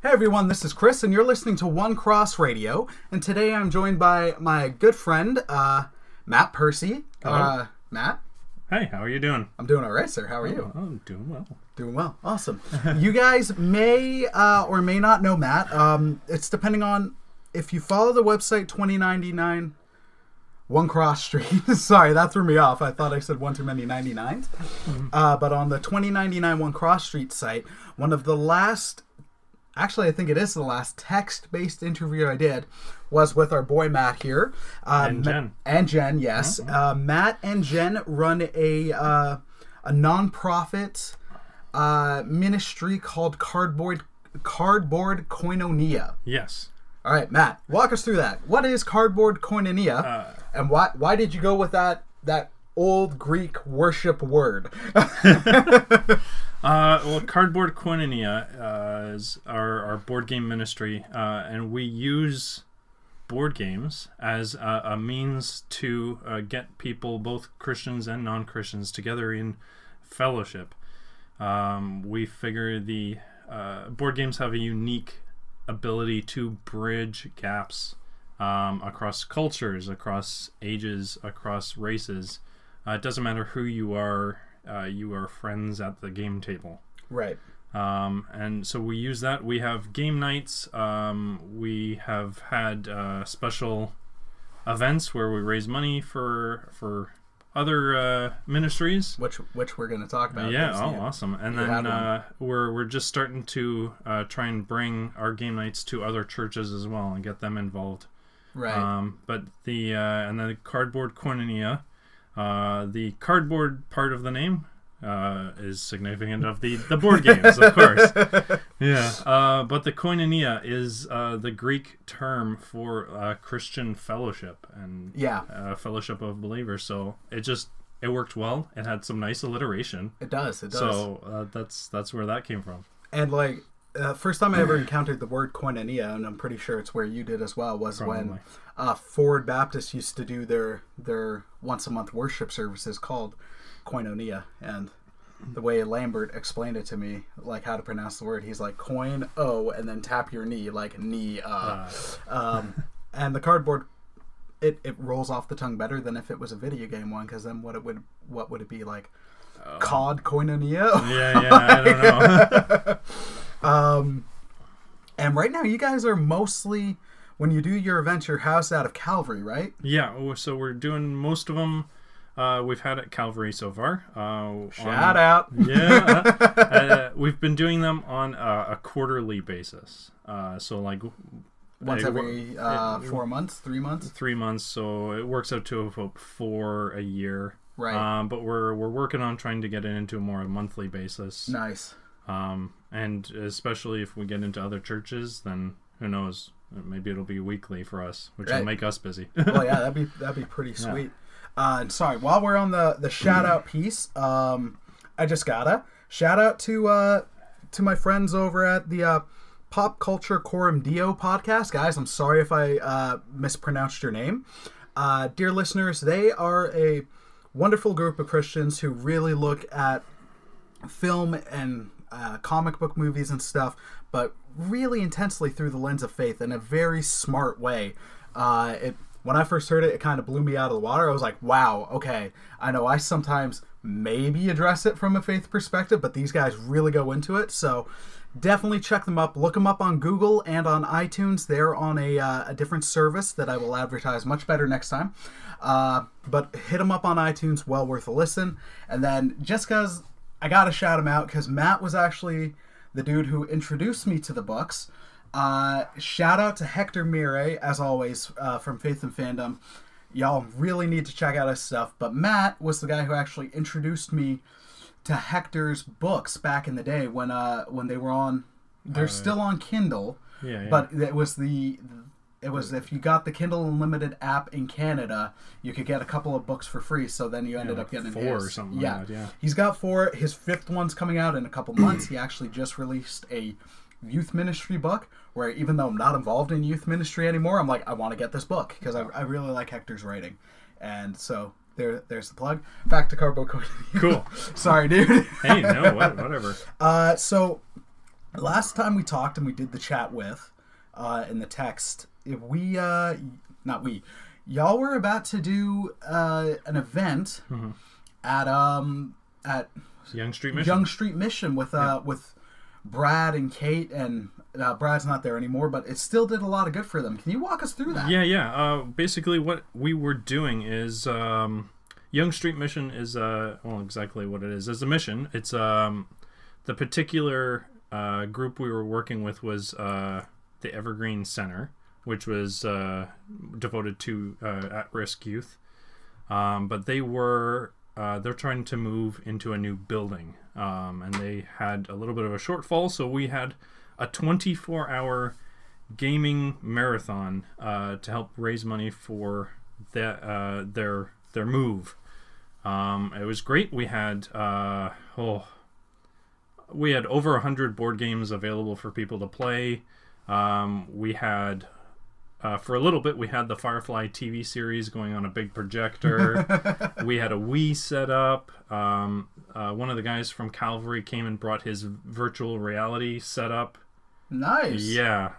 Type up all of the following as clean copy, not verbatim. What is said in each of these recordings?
Hey everyone, this is Chris, and you're listening to One Cross Radio. And today I'm joined by my good friend, Matt Percy. Hello. Matt? Hey, how are you doing? I'm doing all right, sir. How are you? I'm doing well. Doing well. Awesome. You guys may or may not know Matt. It's depending on if you follow the website 2099 One Cross Street. Sorry, that threw me off. I thought I said one too many 99s. But on the 2099 One Cross Street site, one of the last... Actually, I think it is the last text-based interview I did was with our boy Matt here. And Jen. And Jen, yes. Matt and Jen run a non-profit ministry called Cardboard Koinonia. Yes. All right, Matt, walk us through that. What is Cardboard Koinonia, and why did you go with that old Greek worship word? Well, Cardboard Koinonia is our board game ministry, and we use board games as a means to get people, both Christians and non-Christians, together in fellowship. We figure the board games have a unique ability to bridge gaps across cultures, across ages, across races. It doesn't matter who you are friends at the game table. Right. And so we use that. We have game nights. We have had special events where we raise money for other ministries. Which we're going to talk about. Yeah, awesome. And then we're just starting to try and bring our game nights to other churches as well and get them involved. Right. But and then the Cardboard Koinonia, the cardboard part of the name is significant of the board games, of course. Yeah. But the koinonia is the Greek term for Christian fellowship and fellowship of believers. So it worked well. It had some nice alliteration. It does. So that's where that came from. And first time I ever encountered the word koinonia, and I'm pretty sure it's where you did as well, was Probably. when Forward Baptist used to do their once a month worship services called koinonia. And the way Lambert explained it to me, like how to pronounce the word, he's like coin o and then tap your knee, like knee. And the cardboard, it rolls off the tongue better than if it was a video game one, because then what would it be like? COD Koinonia? I don't know. And right now you guys are mostly, when you do your events, you're housed out of Calvary, right? Yeah, so we're doing most of them. We've had at Calvary so far. Shout out! Yeah, we've been doing them on a quarterly basis. So like once every 4 months, 3 months. 3 months. So it works out to about 4 a year. Right. But we're working on trying to get it into a more monthly basis. Nice. And especially if we get into other churches, then who knows? Maybe it'll be weekly for us, which will make us busy. Well, yeah, that'd be pretty sweet. And sorry, while we're on the shout out piece, I just gotta shout out to my friends over at the Culture Coram Deo podcast. Guys, I'm sorry if I mispronounced your name. Dear listeners, they are a wonderful group of Christians who really look at film and comic book movies and stuff, but really intensely through the lens of faith in a very smart way. When I first heard it, it kind of blew me out of the water. I was like, wow, okay, I know I sometimes maybe address it from a faith perspective, but these guys really go into it. So definitely check them up. Look them up on Google and on iTunes. They're on a different service that I will advertise much better next time. But hit them up on iTunes, well worth a listen. And then just because I got to shout him out, because Matt was actually the dude who introduced me to the books. Shout out to Hector Mire, as always, from Faith and Fandom. Y'all really need to check out his stuff. But Matt was the guy who actually introduced me to Hector's books back in the day when they were on. They're still on Kindle. Yeah. But it was if you got the Kindle Unlimited app in Canada, you could get a couple of books for free. So then you ended up getting 4 or something. Like that, yeah. He's got 4. His 5th one's coming out in a couple months. He actually just released a youth ministry book where, even though I'm not involved in youth ministry anymore, I'm like, I want to get this book because I really like Hector's writing. And so there's the plug. Back to Cardboard Koinonia. Cool. Sorry, dude. Hey, no, whatever. So last time we talked and we did the chat with in the text, not we, y'all were about to do an event at Young Street Mission. Young Street Mission with Brad and Kate, and Brad's not there anymore, but it still did a lot of good for them. Can you walk us through that? Yeah. Basically, what we were doing is Young Street Mission is exactly what it is. It's a mission. It's the particular group we were working with was the Evergreen Center, which was devoted to at-risk youth. But they're trying to move into a new building, and they had a little bit of a shortfall, so we had a 24-hour gaming marathon to help raise money for their move. It was great. We had over 100 board games available for people to play. We had for a little bit, we had the Firefly TV series going on a big projector. We had a Wii set up. One of the guys from Calvary came and brought his virtual reality setup. Nice. Yeah.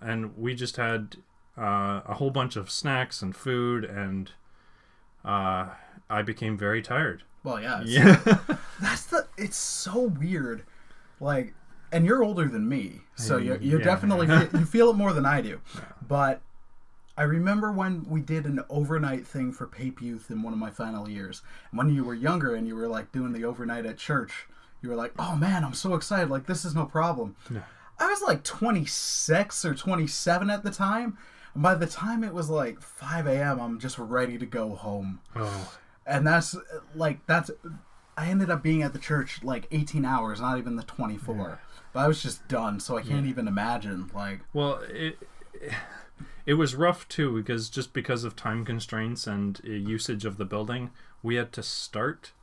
And we just had a whole bunch of snacks and food, and I became very tired. Well, yeah. Yeah. It's so weird. Like, and you're older than me, so you're definitely you feel it more than I do. Yeah. But I remember when we did an overnight thing for Pape Youth in one of my final years. And when you were younger and you were like doing the overnight at church, you were like, "Oh man, I'm so excited! Like this is no problem." Yeah. I was like 26 or 27 at the time. And by the time it was like 5 a.m., I'm just ready to go home. Oh. And that's I ended up being at the church like 18 hours, not even the 24. Yeah. But I was just done, so I can't even imagine. Like, well, it was rough too because of time constraints and usage of the building. We had to start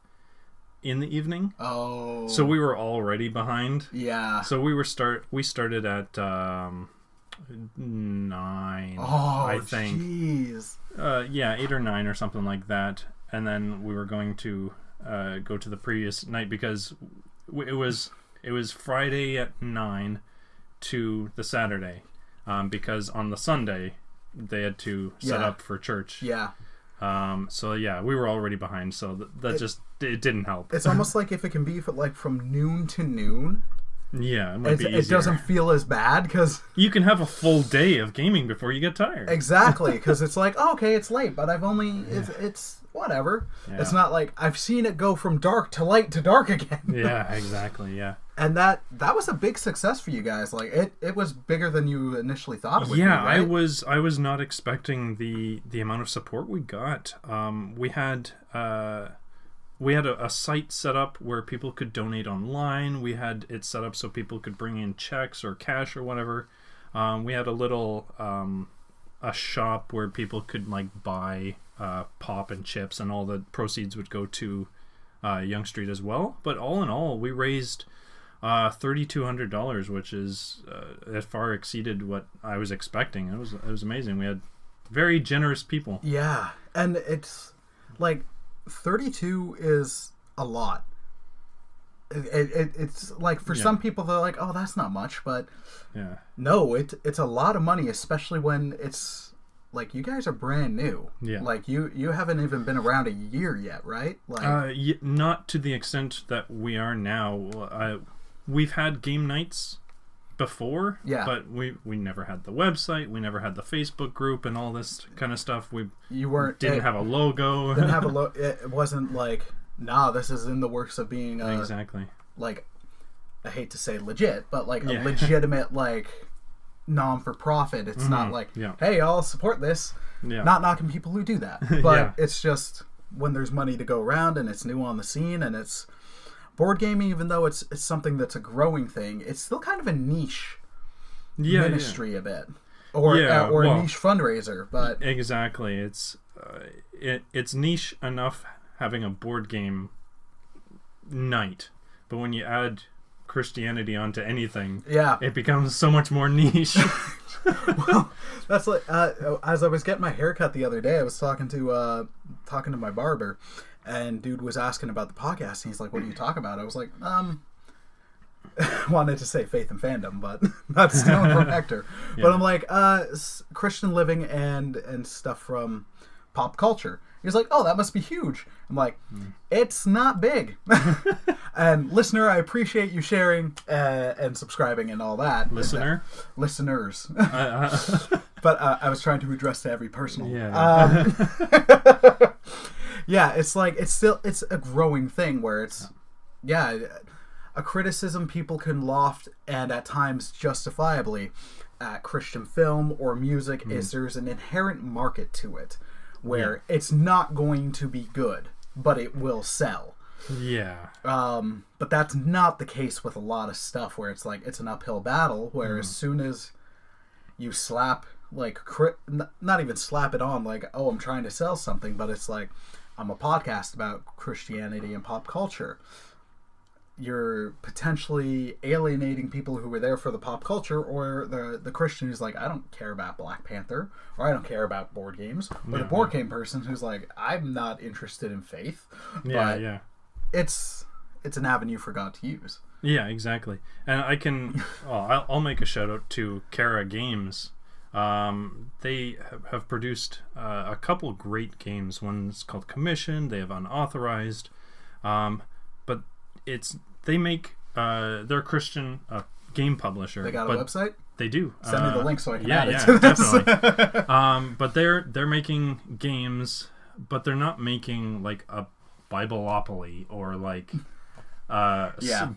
in the evening. Oh, so we were already behind. Yeah. So we started at 9. Oh, I think. Jeez. 8 or 9 or something like that, and then we were going to go to the previous night because it was Friday at 9 to the Saturday, because on the Sunday they had to set up for church. Yeah. So yeah, we were already behind, so it didn't help. It's almost like if it can be like from noon to noon. Yeah, it might be easier. It doesn't feel as bad because you can have a full day of gaming before you get tired. Exactly, because it's like, oh, okay, it's late, but I've only it's whatever. Yeah. It's not like I've seen it go from dark to light to dark again. Yeah, exactly. Yeah. And that was a big success for you guys. Like it was bigger than you initially thought it would be, right? I I was not expecting the amount of support we got. We had a site set up where people could donate online. We had it set up so people could bring in checks or cash or whatever. We had a little a shop where people could like buy pop and chips, and all the proceeds would go to Young Street as well. But all in all, we raised $3,200, which is it far exceeded what I was expecting. It was amazing. We had very generous people. Yeah, and it's like 32 is a lot. It's like for some people they're like, oh, that's not much, but no, it's a lot of money, especially when it's like you guys are brand new. Yeah, like you haven't even been around a year yet, right? Like not to the extent that we are now. We've had game nights before, but we never had the website, we never had the Facebook group and all this kind of stuff. Didn't have a logo. Didn't have a logo. It wasn't like, nah, this is in the works of being exactly like, I hate to say legit, but like a legitimate like non-for-profit. It's not like, hey, I'll support this. Not knocking people who do that, but it's just when there's money to go around and it's new on the scene and it's board gaming, even though it's something that's a growing thing, it's still kind of a niche ministry a bit, or a niche fundraiser. But exactly, it's niche enough having a board game night, but when you add Christianity onto anything, it becomes so much more niche. Well, that's like as I was getting my haircut the other day, I was talking to my barber. And dude was asking about the podcast, and he's like, what do you talk about? I was like, wanted to say faith and fandom, but not stealing from Hector. Yeah. But I'm like, Christian living and stuff from pop culture. He's like, oh, that must be huge. I'm like, it's not big. And listener, I appreciate you sharing and subscribing and all that. Listeners. But I was trying to address to every personal. Yeah. Yeah, it's like, it's a growing thing where it's, a criticism people can loft, and at times justifiably, at Christian film or music is there's an inherent market to it where it's not going to be good, but it will sell. Yeah. But that's not the case with a lot of stuff where it's like, it's an uphill battle, where as soon as you slap, like, not even slap it on, like, oh, I'm trying to sell something, but it's like, I'm a podcast about Christianity and pop culture. You're potentially alienating people who were there for the pop culture, or the Christian who's like, I don't care about Black Panther, or I don't care about board games, or the board game person who's like, I'm not interested in faith. But it's an avenue for God to use. Yeah, exactly. And I can, I'll make a shout out to Chara Games. They have produced a couple great games. One's called Commission. They have Unauthorized. But they make they're a Christian game publisher. They got a website? They do. Send me the link so I can add it to this. Definitely. But they're making games, but they're not making like a Bibleopoly or like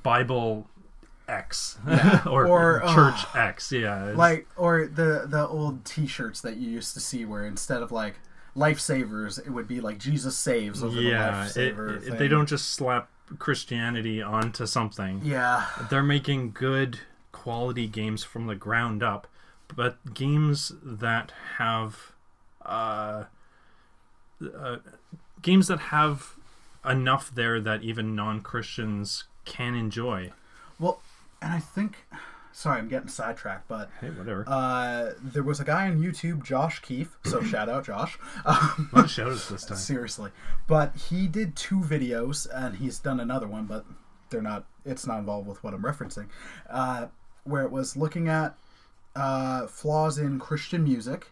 Bible X or Church X. Yeah. Like, or the old T-shirts that you used to see where instead of like Lifesavers, it would be like Jesus Saves over the Lifesaver thing. They don't just slap Christianity onto something. Yeah. They're making good quality games from the ground up, but games that have enough there that even non-Christians can enjoy. Well, and I think, sorry, I'm getting sidetracked, but hey, whatever. There was a guy on YouTube, Josh Keefe, so shout out Josh. What shout outs this time? Seriously. But he did 2 videos, and he's done another one, but it's not involved with what I'm referencing, where it was looking at flaws in Christian music,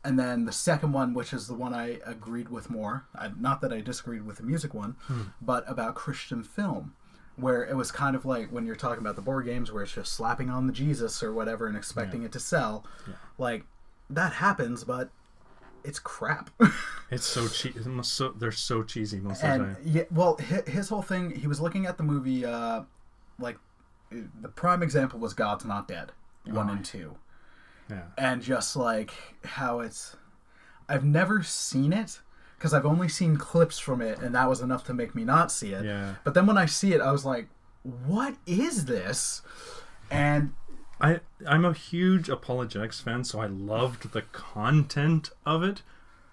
and then the second one, which is the one I agreed with more, not that I disagreed with the music one, but about Christian film, where it was kind of like when you're talking about the board games where it's just slapping on the Jesus or whatever and expecting it to sell. Yeah. Like, that happens, but it's crap. It's so cheesy. They're so cheesy most of the time. Yeah, well, his whole thing, he was looking at the movie, like, the prime example was God's Not Dead, 1 and 2. Yeah. And just like how I've never seen it, because I've only seen clips from it, and that was enough to make me not see it. Yeah. But then when I see it, I was like, what is this? And I'm a huge apologetics fan, so I loved the content of it,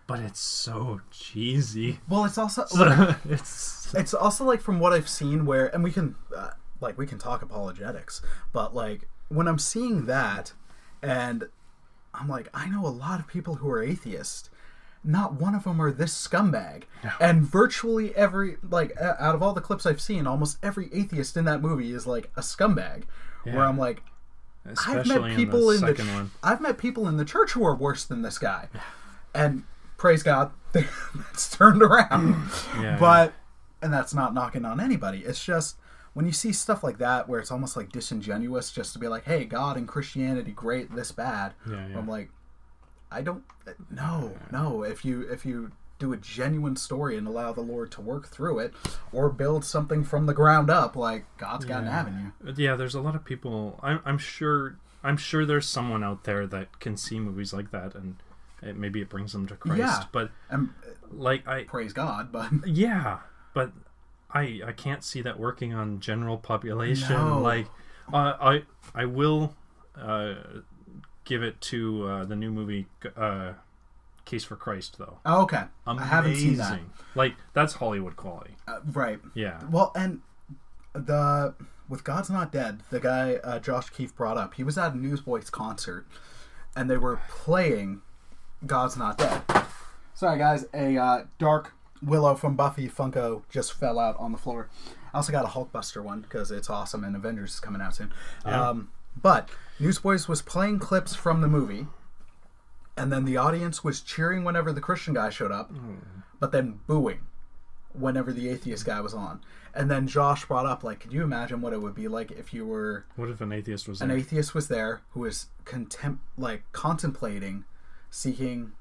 but it's so cheesy. Well, it's also like, it's also like from what I've seen where, and we can talk apologetics, but like when I'm seeing that, and I'm like, I know a lot of people who are atheists. Not one of them are this scumbag. No. And virtually every, like, out of all the clips I've seen, almost every atheist in that movie is like a scumbag. Yeah. Where I'm like, especially I've met people in the second one. I've met people in the church who are worse than this guy. Yeah. And praise God, it's turned around. And that's not knocking on anybody. It's just when you see stuff like that where it's almost like disingenuous just to be like, hey, God and Christianity, great, this bad. I'm like, I don't no. If you do a genuine story and allow the Lord to work through it, or build something from the ground up, like God's got an avenue. Yeah, there's a lot of people. I'm sure there's someone out there that can see movies like that, and maybe it brings them to Christ. Yeah, but like praise God, but yeah, but I can't see that working on general population. No. Like I will. Give it to the new movie Case for Christ, though. Oh, okay. Amazing. I haven't seen that. Like, that's Hollywood quality. Right. Yeah. Well, and with God's Not Dead, the guy Josh Keefe brought up, he was at a Newsboys concert, and they were playing God's Not Dead. Sorry, guys. A dark Willow from Buffy Funko just fell out on the floor. I also got a Hulkbuster one because it's awesome and Avengers is coming out soon. Yeah. But Newsboys was playing clips from the movie, and then the audience was cheering whenever the Christian guy showed up, but then booing whenever the atheist guy was on. And then Josh brought up, like, could you imagine what it would be like if you were... What if an atheist was there? there? An atheist was there who was contemplating, seeking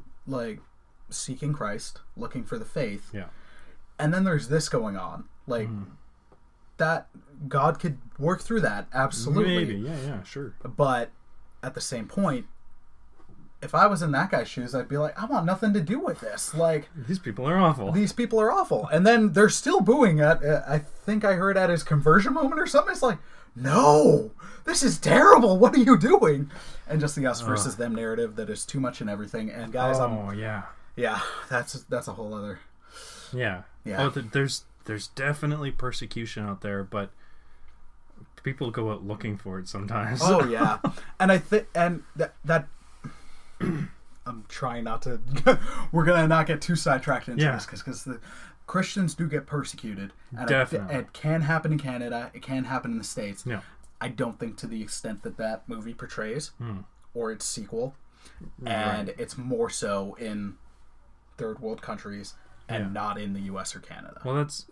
Christ, looking for the faith. Yeah. And then there's this going on. Like, that God could work through that, absolutely. Maybe, yeah, sure. But at the same point, if I was in that guy's shoes, I'd be like, I want nothing to do with this. Like, these people are awful. These people are awful. And then they're still booing at, I think I heard at his conversion moment or something. It's like, no, this is terrible. What are you doing? And just the us versus them narrative that is too much in everything. And guys, yeah, that's a whole other. Yeah. Oh, there's definitely persecution out there, but people go out looking for it sometimes. Oh yeah, and I think that I'm trying not to. We're gonna not get too sidetracked into this because the Christians do get persecuted. And definitely, it can happen in Canada. It can happen in the States. Yeah. I don't think to the extent that movie portrays, or its sequel, and it's more so in third world countries and not in the U.S. or Canada. Well, that's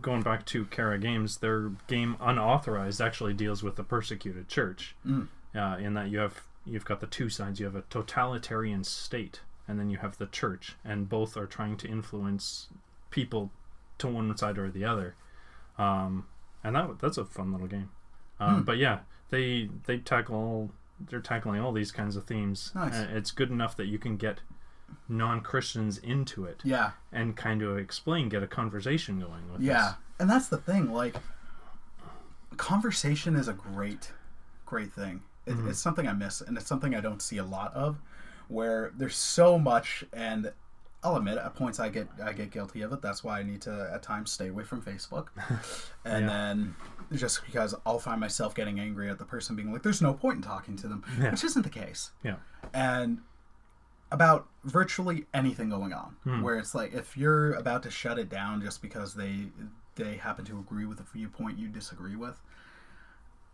going back to Chara Games. Their game Unauthorized actually deals with the persecuted church, in that you've got the two sides. You have a totalitarian state, and then you have the church, and both are trying to influence people to one side or the other. And that's a fun little game. But yeah, they're tackling all these kinds of themes. Nice. It's good enough that you can get non-Christians into it. Yeah. And kind of get a conversation going with this. And that's the thing, like, conversation is a great thing. It's something I miss, and it's something I don't see a lot of, where there's so much, and I'll admit at points I get guilty of it. That's why I need to at times stay away from Facebook. And then just because I'll find myself getting angry at the person being like, there's no point in talking to them, which isn't the case. Yeah. And about virtually anything going on, where it's like, if you're about to shut it down just because they happen to agree with a viewpoint you disagree with,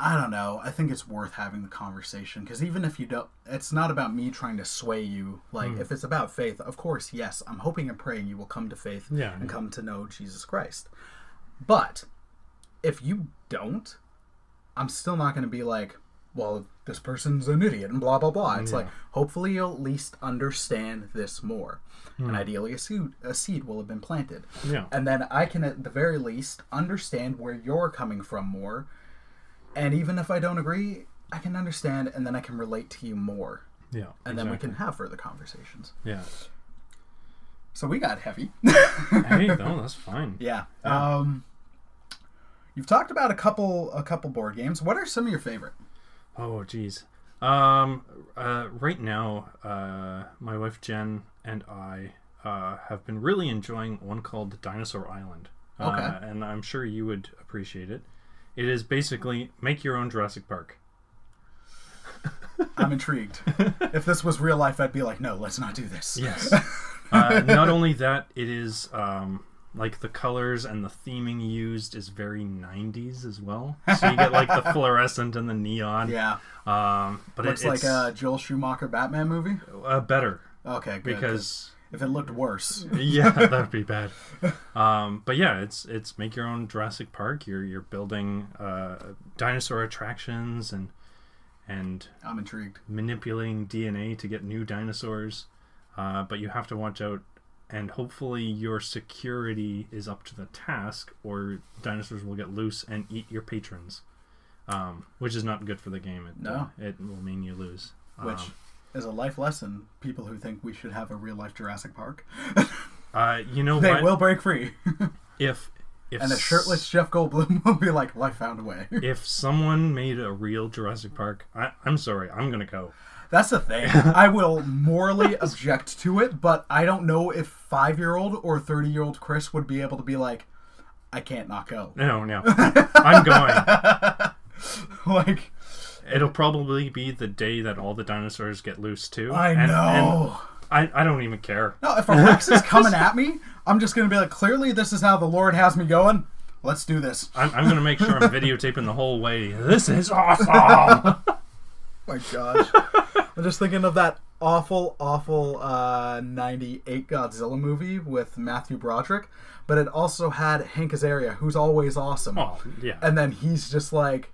I don't know. I think it's worth having the conversation, because even if you don't, it's not about me trying to sway you. Like, if it's about faith, of course, yes, I'm hoping and praying you will come to faith and come to know Jesus Christ. But if you don't, I'm still not going to be like, well, this person's an idiot and blah, blah, blah. It's like, hopefully you'll at least understand this more. And ideally a seed will have been planted. Yeah. And then I can, at the very least, understand where you're coming from more. And even if I don't agree, I can understand, and then I can relate to you more. Yeah. And then we can have further conversations. Yeah. So we got heavy. Hey, no, that's fine. Yeah. You've talked about a couple board games. What are some of your favorite? Oh, geez. Right now, my wife Jen and I have been really enjoying one called Dinosaur Island. Okay. And I'm sure you would appreciate it. It is basically make your own Jurassic Park. I'm intrigued. If this was real life, I'd be like, no, let's not do this. Yes. Not only that, it is like the colors and the theming used is very 90s as well. So you get like the fluorescent and the neon. Yeah. But looks like a Joel Schumacher Batman movie? Better. Okay, good. Because if it looked worse. Yeah, that'd be bad. But yeah, it's make your own Jurassic Park. You're building dinosaur attractions and I'm intrigued. Manipulating DNA to get new dinosaurs. But you have to watch out, and hopefully your security is up to the task, or dinosaurs will get loose and eat your patrons, which is not good for the game. It will mean you lose. Which is a life lesson. People who think we should have a real life Jurassic Park, you know they what? will break free. If and a shirtless Jeff Goldblum will be like, life found a way. If someone made a real Jurassic Park, I'm sorry, I'm gonna go. That's the thing. I will morally object to it, but I don't know if 5-year-old or 30-year-old Chris would be able to be like, I can't not go. No, I'm going. Like, it'll probably be the day that all the dinosaurs get loose too. I know. And I don't even care. No, if a Rex is coming at me, I'm just going to be like, clearly this is how the Lord has me going. Let's do this. I'm going to make sure I'm videotaping the whole way. This is awesome! My gosh. I'm just thinking of that awful 98 Godzilla movie with Matthew Broderick, but it also had Hank Azaria, who's always awesome. Oh, yeah. And then he's just like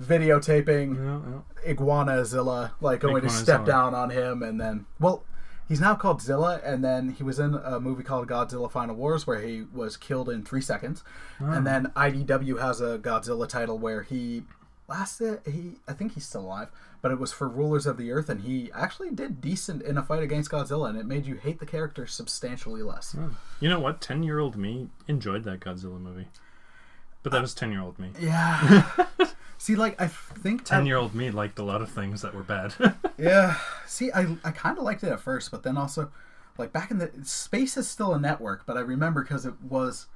videotaping Iguanazilla, like going to step down on him, and then, well, he's now called Zilla, and then he was in a movie called Godzilla Final Wars where he was killed in 3 seconds. And then IDW has a Godzilla title where he lasted, I think he's still alive, but it was for Rulers of the Earth, and he actually did decent in a fight against Godzilla, and it made you hate the character substantially less. You know what? 10-year-old me enjoyed that Godzilla movie. But that was 10-year-old me. Yeah. See, like, I think 10-year-old me liked a lot of things that were bad. Yeah. See, I kind of liked it at first, but then also, like, back in the... Space is still a network, but I remember because it was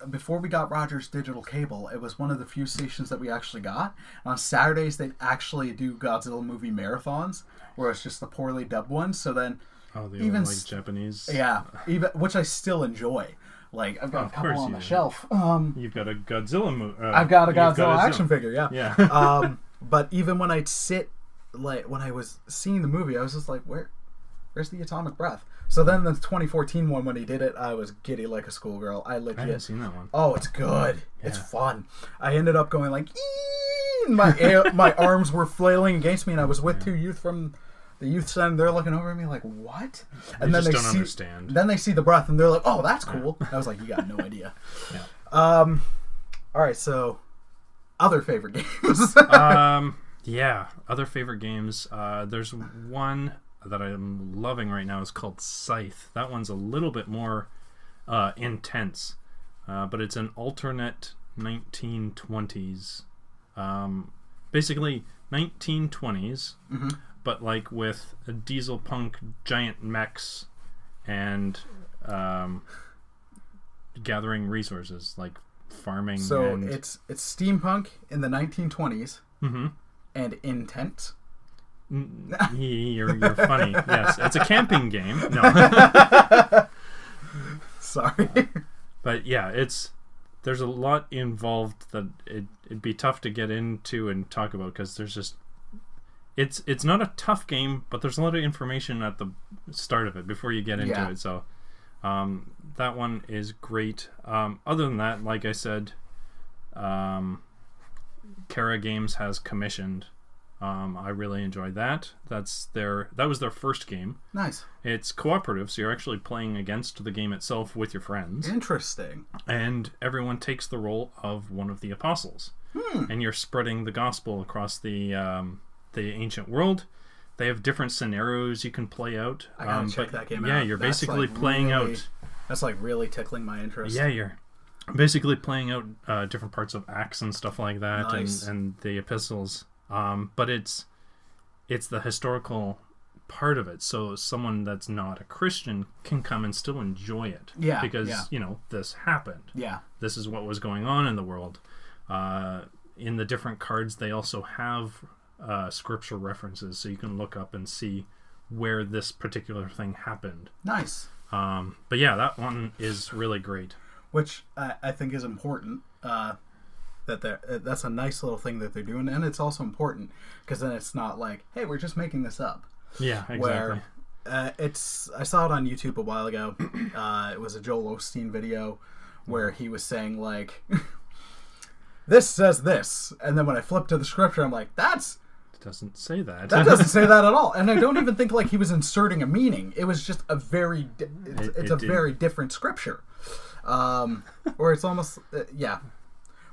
before we got Rogers Digital Cable, it was one of the few stations that we actually got. And on Saturdays, they'd actually do Godzilla movie marathons, where it's just the poorly dubbed ones. So then... Oh, the even like Japanese... Yeah, which I still enjoy. Like, I've got a couple on the shelf. You've got a Godzilla movie. I've got a Godzilla action figure, yeah. Yeah. But even when I'd sit, like, when I was seeing the movie, I was just like, where's the atomic breath? So then the 2014 one, when he did it, I was giddy like a schoolgirl. I haven't seen that one. Oh, it's good. Yeah. It's fun. I ended up going like, and my arms were flailing against me, and I was with two youth from the youth center. They're looking over at me like, what? And then they don't understand. Then they see the breath, and they're like, oh, that's cool. I was like, you got no idea. Yeah. All right, so other favorite games. Yeah, other favorite games. There's one that I'm loving right now. Is called Scythe. That one's a little bit more intense, but it's an alternate 1920s. Basically 1920s, but like with a diesel punk giant mechs and gathering resources like farming. So it's steampunk in the 1920s and intense. You're funny. Yes, it's a camping game. No, sorry, but yeah, there's a lot involved that it'd be tough to get into and talk about because there's just it's not a tough game, but there's a lot of information at the start of it before you get into it. So that one is great. Other than that, like I said, Chara Games has commissioned. I really enjoyed that. That was their first game. Nice. It's cooperative, so you're actually playing against the game itself with your friends. Interesting. And everyone takes the role of one of the apostles. And you're spreading the gospel across the ancient world. They have different scenarios you can play out. I gotta check that game out. Yeah, you're basically playing out... That's like really tickling my interest. Yeah, you're basically playing out different parts of Acts and stuff like that. Nice. and the epistles. But it's the historical part of it, so someone that's not a Christian can come and still enjoy it. Yeah, because this happened. Yeah, this is what was going on in the world. In the different cards, they also have scripture references, so you can look up and see where this particular thing happened. Nice. But yeah, that one is really great. Which I think is important. That's a nice little thing that they're doing, and it's also important because then it's not like, hey, we're just making this up. Yeah, exactly. Where I saw it on YouTube a while ago. It was a Joel Osteen video where he was saying like, this says this, and then when I flipped to the scripture, I'm like, it doesn't say that. That doesn't say that at all. And I don't even think like he was inserting a meaning. It was just a very very different scripture. Or it's almost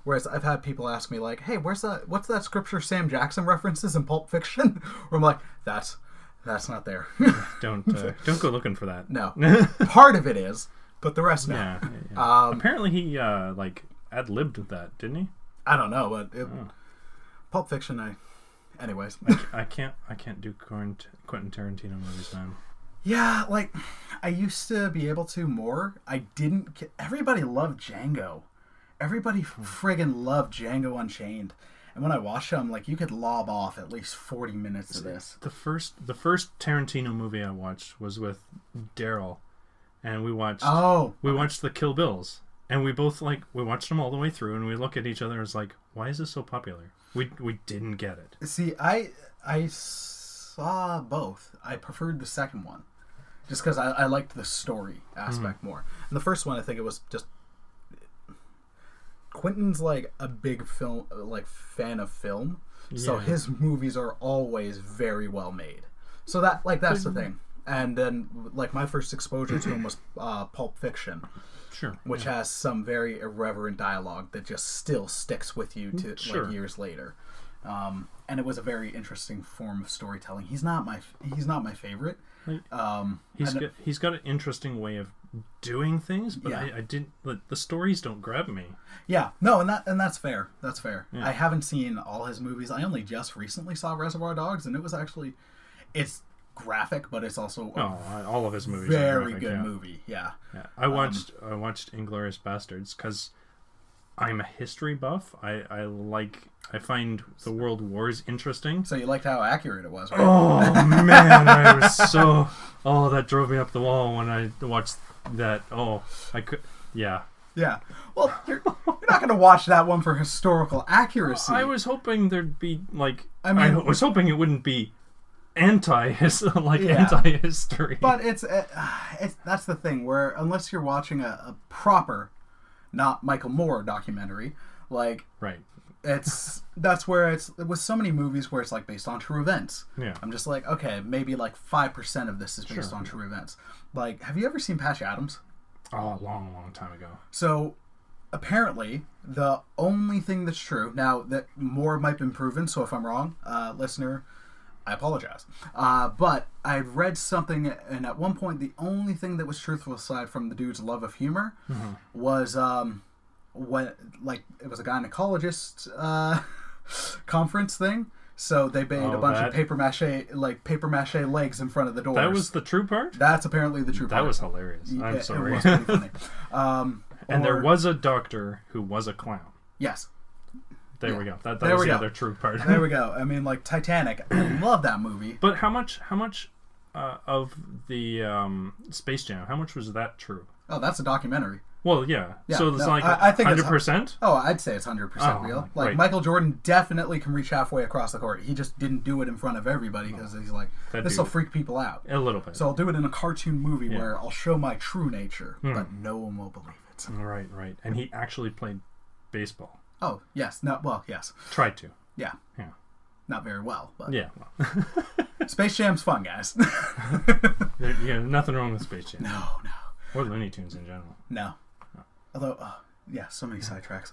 Whereas I've had people ask me like, "Hey, what's that scripture Sam Jackson references in Pulp Fiction?" Where I'm like, "That's not there." Don't go looking for that. No, part of it is, but the rest no. Yeah. Apparently he ad-libbed that, didn't he? I don't know, but Pulp Fiction. Anyways, I can't do Quentin Tarantino movies, man. Yeah, like I used to be able to more. I didn't. Everybody loved Django. Everybody friggin' loved Django Unchained. And when I watched it, I'm like, you could lob off at least 40 minutes of this. The first Tarantino movie I watched was with Daryl, and we watched Oh, we watched the Kill Bills, and we both we watched them all the way through, and we look at each other and was like, why is this so popular? We didn't get it. see, I saw both. I preferred the second one, just because I liked the story aspect more. And the first one, I think it was just Quentin's like a big film fan of film, so his movies are always very well made. So that's the thing. And then like my first exposure to him was Pulp Fiction. Sure. Which has some very irreverent dialogue that just still sticks with you to like years later. And it was a very interesting form of storytelling. He's not my favorite. He's got an interesting way of doing things, but I didn't. The stories don't grab me. Yeah, no, and that's fair. That's fair. Yeah. I haven't seen all his movies. I only just recently saw Reservoir Dogs, and it was actually, it's graphic, but it's also all of his movies very are graphic, good movie. Yeah. I watched Inglourious Bastards because I'm a history buff. I find the world wars interesting. So you liked how accurate it was, right? Oh man, I was so that drove me up the wall when I watched that. I could Yeah. Well, you're not going to watch that one for historical accuracy. I was hoping there'd be I was hoping it wouldn't be anti-history. But it's that's the thing, where unless you're watching a proper, not Michael Moore documentary, right. That's where it's with so many movies where it's like based on true events. Yeah. I'm just like, okay, maybe like 5% of this is based on true events. Like, have you ever seen Patch Adams? Oh, a long time ago. So apparently the only thing that's true, now that more might have been proven, so if I'm wrong, listener, I apologize. But I had read something, and at one point the only thing that was truthful aside from the dude's love of humor was when it was a gynecologist conference thing. So they made a bunch of paper mache legs in front of the doors. That was the true part? That's apparently the true part. That was hilarious. I'm sorry. It was pretty funny. And there was a doctor who was a clown. Yes. There we go. That was the other true part. There we go. I mean, like Titanic. I love that movie. But how much of the Space Jam? How much was that true? Oh, that's a documentary. Well, yeah. So it's I think 100%. I'd say it's 100% real. Like Michael Jordan definitely can reach halfway across the court. He just didn't do it in front of everybody because he's like, this will freak people out. A little bit. So I'll do it in a cartoon movie where I'll show my true nature, but no one will believe it. Right. And he actually played baseball. Oh, yes. Yes. Tried to. Yeah. Not very well, but... Yeah. Space Jam's fun, guys. Nothing wrong with Space Jam. No. Or Looney Tunes in general. No. Although, so many sidetracks.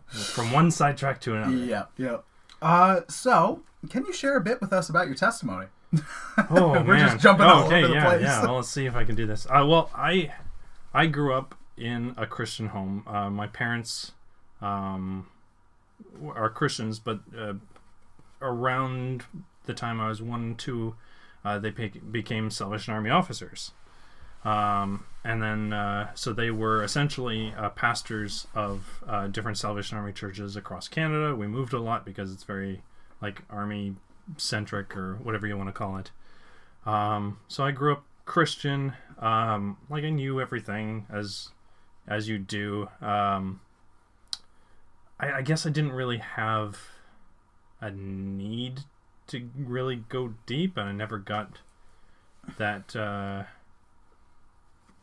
From one sidetrack to another. Yeah. So, can you share a bit with us about your testimony? Oh, We're man. just jumping all over the place. Yeah. Well, let's see if I can do this. Well, I grew up in a Christian home. My parents are Christians, but around the time I was 1 and 2, they became Salvation Army officers. And then, so they were essentially pastors of different Salvation Army churches across Canada. We moved a lot because it's very Army-centric or whatever you want to call it. So I grew up Christian. I knew everything as you do. I guess I didn't really have a need to really go deep, and I never got that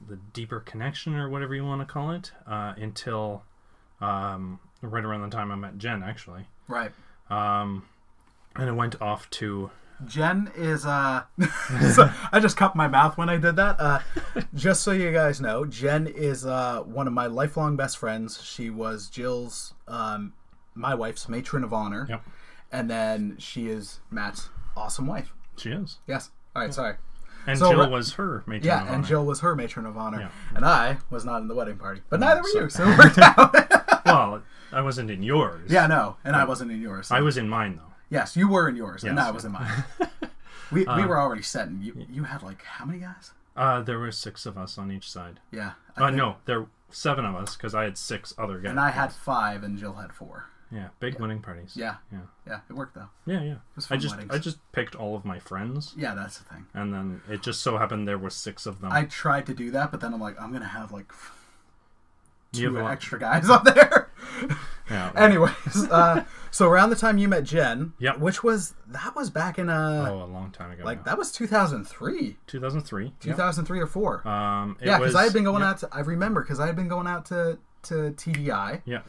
the deeper connection or whatever you want to call it until right around the time I met Jen, actually. Right. And I went off to... Jen is so I just cupped my mouth when I did that. Just so you guys know, Jen is one of my lifelong best friends. She was Jill's, my wife's matron of honor. Yep. And then she is Matt's awesome wife. She is. Yes. All right, sorry. And so, Jill was her matron of honor. Yeah, and Jill was her matron of honor. Yeah. And I was not in the wedding party. But neither were you, so it worked out. Well, I wasn't in yours. Yeah, no. And I wasn't in yours. So. I was in mine, though. Yes, you were in yours, and I was in mine. We were already set, and you had, how many guys? There were 6 of us on each side. Yeah. No, there were 7 of us, because I had 6 other guys. And I had 5, and Jill had 4. Yeah, big wedding parties. Yeah, it worked though. Yeah. It was fun weddings. I just picked all of my friends. Yeah, that's the thing. And then it just so happened there were 6 of them. I tried to do that, but then I'm like, I'm gonna have like 2 have extra guys up there. Yeah. Anyways, so around the time you met Jen, Yep. that was back in a long time ago. like now. that was 2003. 2003. 2003 or 4. Yeah, because I had been going out to. I remember because I had been going out to TDI. Yeah.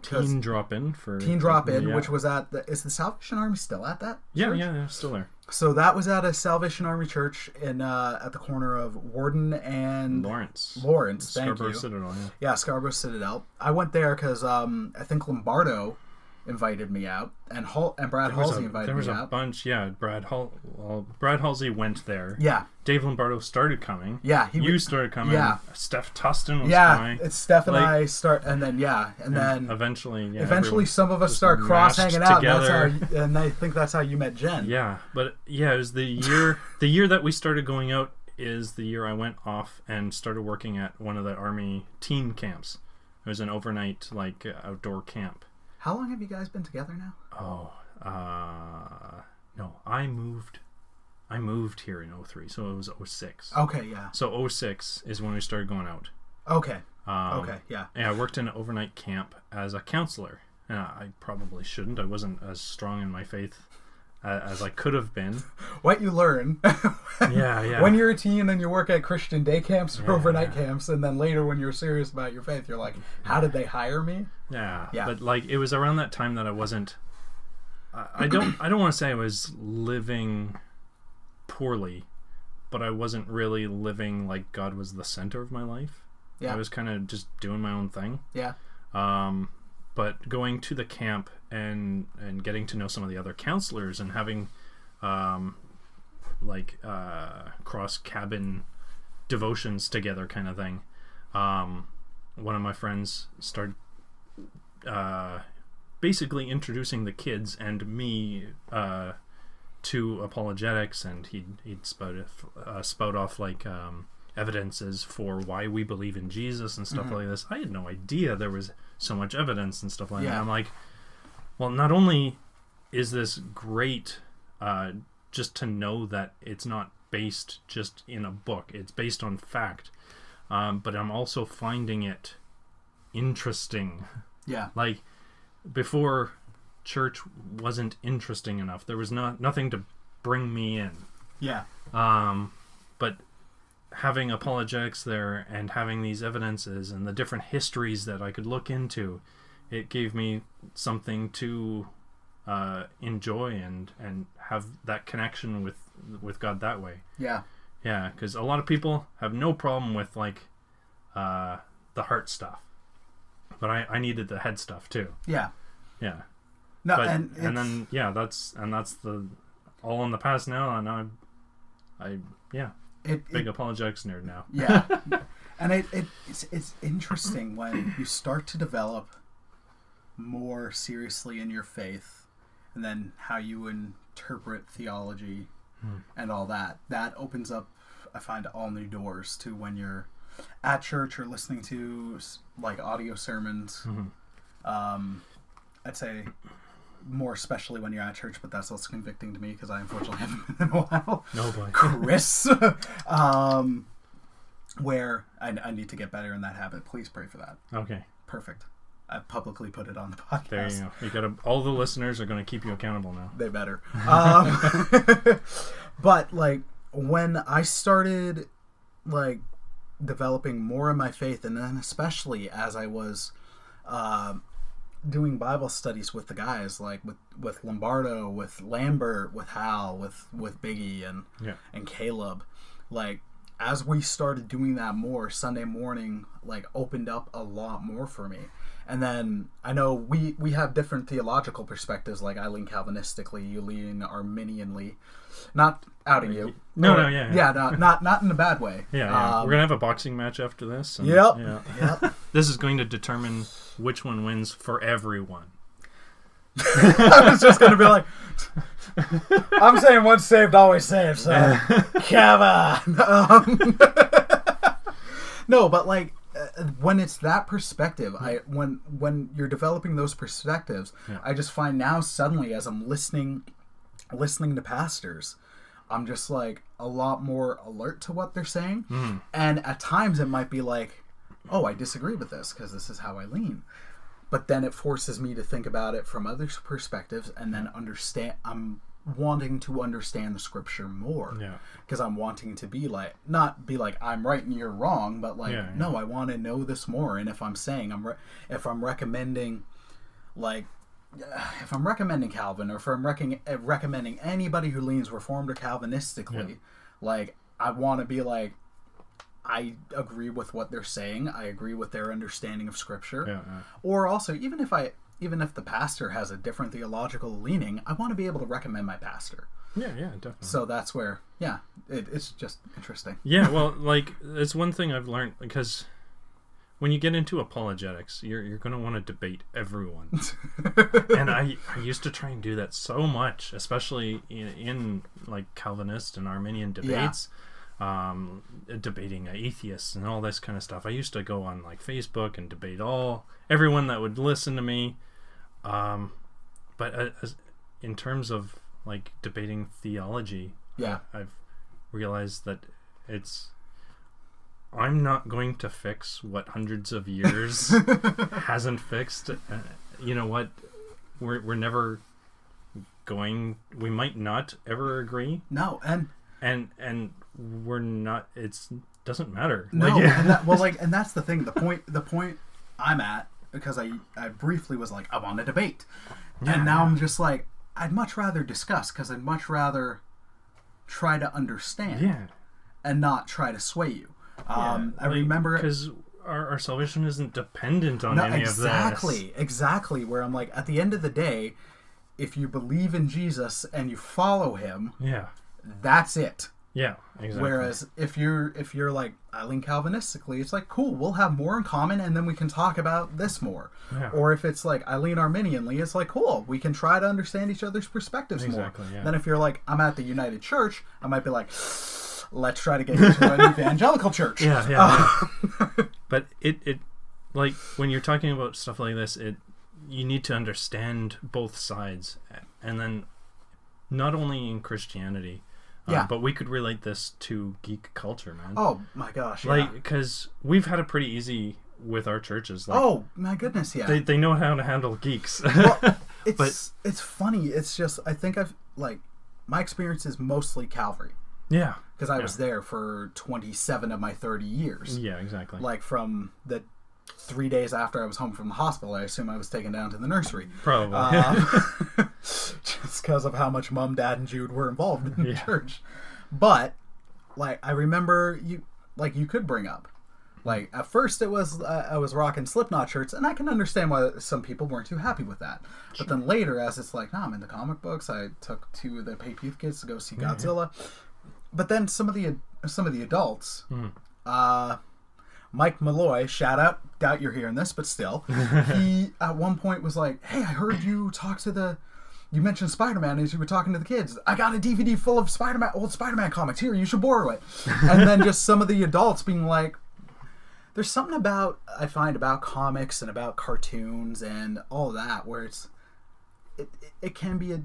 Teen Drop In for Teen Drop In, which was at is the Salvation Army still at that? Yeah, church? Still there. So that was at a Salvation Army church in at the corner of Warden and Lawrence. Thank Scarborough you. Citadel. Yeah. Yeah, Scarborough Citadel. I went there because I think Lombardo invited me out, and Brad Halsey invited me out. There was a bunch. Yeah, Brad Halsey went there. Yeah. Dave Lombardo started coming. Yeah, you started coming. Yeah. Steph Tustin was coming. It's Steph and I start, and then then eventually some of us start cross hanging out. Together. And I think that's how you met Jen. Yeah, but it was the year. The year that we started going out is the year I went off and started working at one of the Army teen camps. It was an overnight outdoor camp. How long have you guys been together now? No, I moved here in 03, so it was 06. Okay, yeah. So 06 is when we started going out. Okay. Okay, yeah. Yeah, I worked in an overnight camp as a counselor. I probably shouldn't. I wasn't as strong in my faith as I could have been. What you learn. Yeah. When you're a teen and you work at Christian day camps or overnight camps, and then later when you're serious about your faith, you're like, how did they hire me? Yeah. But it was around that time that I wasn't. I don't want to say I was living poorly, but I wasn't really living like God was the center of my life. Yeah. I was kind of just doing my own thing. Yeah. But going to the camp and getting to know some of the other counselors and having cross cabin devotions together kind of thing. One of my friends started basically introducing the kids and me to apologetics, and he'd spout off evidences for why we believe in Jesus and stuff like this. I had no idea there was so much evidence and stuff like that. I'm like, well, not only is this great just to know that it's not based just in a book, it's based on fact, but I'm also finding it interesting. Yeah. Like, before, church wasn't interesting enough. There was nothing to bring me in. Yeah. But having apologetics there and having these evidences and the different histories that I could look into, it gave me something to enjoy and have that connection with God that way. Yeah. Yeah, because a lot of people have no problem with the heart stuff, but I needed the head stuff too. Yeah. Yeah. No, that's the all in the past now, and big apologetics nerd now. Yeah. And it's interesting when you start to develop more seriously in your faith, and then how you interpret theology and all that. That opens up, I find, all new doors to when you're at church or listening to audio sermons. I'd say more especially when you're at church, but that's less convicting to me because I unfortunately haven't been in a while. No, boy. Chris. Where I need to get better in that habit. Please pray for that. Okay. Perfect. I publicly put it on the podcast. There you go. All the listeners are going to keep you accountable now. They better. But when I started developing more in my faith, and then especially as I was doing Bible studies with the guys, with Lombardo, with Lambert, with Hal, with Biggie and Caleb, as we started doing that more, Sunday morning opened up a lot more for me. And then I know we have different theological perspectives. I lean Calvinistically, you lean Arminianly. Not outing you. No, not in a bad way. Yeah. We're gonna have a boxing match after this. And, Yep. This is going to determine which one wins for everyone. I was just gonna be like, I'm saying once saved, always saved. So, come on. No, but when it's that perspective, when you're developing those perspectives, I just find now suddenly as I'm listening to pastors, I'm just like a lot more alert to what they're saying. And at times it might be like, oh, I disagree with this because this is how I lean. But then it forces me to think about it from other perspectives and then understand. I'm wanting to understand the scripture more. Because I'm wanting to be like, not be like, I'm right and you're wrong, but like, no, I want to know this more. And if I'm saying, if I'm recommending, like, if I'm recommending Calvin, or if I'm recommending anybody who leans Reformed or Calvinistically, like, I want to be like, I agree with what they're saying. I agree with their understanding of Scripture. Or also, even if the pastor has a different theological leaning, I want to be able to recommend my pastor. Yeah, definitely. So that's where, it's just interesting. Yeah, well, like, it's one thing I've learned, because when you get into apologetics, you're going to want to debate everyone. And I used to try and do that so much, especially in like Calvinist and Arminian debates. Debating atheists and all this kind of stuff. I used to go on like Facebook and debate everyone that would listen to me. But in terms of like debating theology, I've realized that I'm not going to fix what hundreds of years hasn't fixed. You know what? We're never going. We might not ever agree. No, and we're not. It doesn't matter. No, and that's the thing. The point I'm at, because I briefly was like, I want to debate, and now I'm just like, I'd much rather discuss, because I'd much rather try to understand, and not try to sway you. I remember, because our salvation isn't dependent on any of this. Exactly. Where I'm like, at the end of the day, if you believe in Jesus and you follow him, that's it. Yeah, exactly. Whereas if you're like, I lean Calvinistically, it's like, cool, we'll have more in common and then we can talk about this more. Or if it's like, I lean Arminianly, it's like, cool, we can try to understand each other's perspectives more. Then if you're like, I'm at the United Church, I might be like, let's try to get into an evangelical church. But it like, when you're talking about stuff like this, you need to understand both sides. And then not only in Christianity, but we could relate this to geek culture, man. Oh my gosh! Like, because we've had it pretty easy with our churches. Like, oh my goodness! Yeah, they know how to handle geeks. Well, it's funny. It's just, I think my experience is mostly Calvary. Yeah, because I was there for 27 of my 30 years. Yeah, exactly. Like from the 3 days after I was home from the hospital, I assume I was taken down to the nursery. Probably. Just because of how much Mom, Dad, and Jude were involved in the church. But, like, I remember you could bring up, like, at first it was, I was rocking Slipknot shirts, and I can understand why some people weren't too happy with that. Sure. But then later, as it's like, I'm into comic books, I took 2 of the Pape Youth kids to go see Godzilla. But then some of the adults, Mike Malloy, shout out, doubt you're hearing this, but still, he at one point was like, hey, I heard you you mentioned Spider-Man as you were talking to the kids. I got a DVD full of old Spider-Man comics. Here, you should borrow it. And then just some of the adults being like, there's something I find about comics and about cartoons and all that, where it can be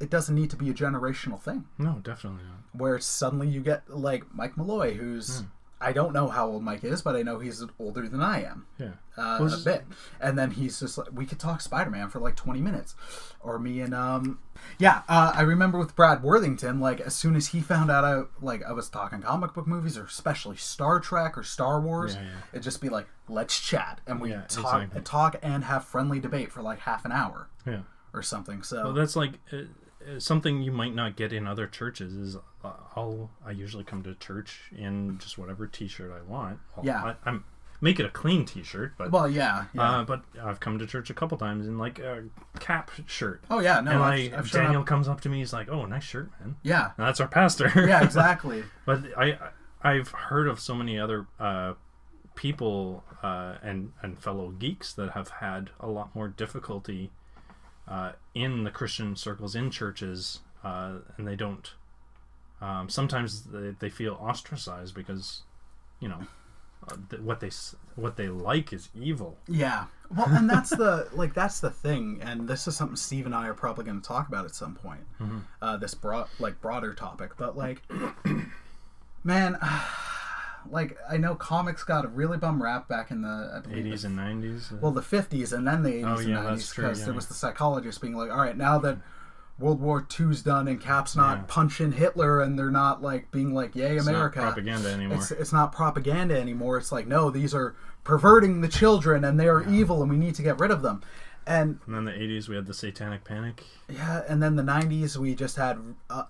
it doesn't need to be a generational thing. No, definitely not. Where suddenly you get like Mike Malloy, who's... I don't know how old Mike is, but I know he's older than I am. A bit. And then he's just like, we could talk Spider-Man for like 20 minutes. Or me and, I remember with Brad Worthington, like, as soon as he found out I was talking comic book movies, or especially Star Trek or Star Wars, it'd just be like, let's chat. And we talk and have friendly debate for like half an hour. Or something. So well, that's like... something you might not get in other churches is I usually come to church in just whatever t-shirt I want. I'm make it a clean t-shirt, but but I've come to church a couple times in like a cap shirt. Oh yeah, no. And Daniel comes up to me, he's like, "Oh, nice shirt, man." Yeah, and that's our pastor. Yeah, exactly. But I've heard of so many other people and fellow geeks that have had a lot more difficulty in the Christian circles, in churches, and they don't. Sometimes they feel ostracized because, what they like is evil. Yeah. Well, and that's the thing, and this is something Steve and I are probably going to talk about at some point. This broader topic, but like, man, like I know comics got a really bum rap back in the 80s and 90s. Well, the 50s and then the 80s and 90s, because there was the psychologists being like, all right, now that World War II's done and Cap's not punching Hitler and they're not like being like, yay, America. It's not propaganda anymore. It's not propaganda anymore. It's like, no, these are perverting the children and they are evil and we need to get rid of them. And then the 80s we had the Satanic Panic. Yeah, and then the 90s we just had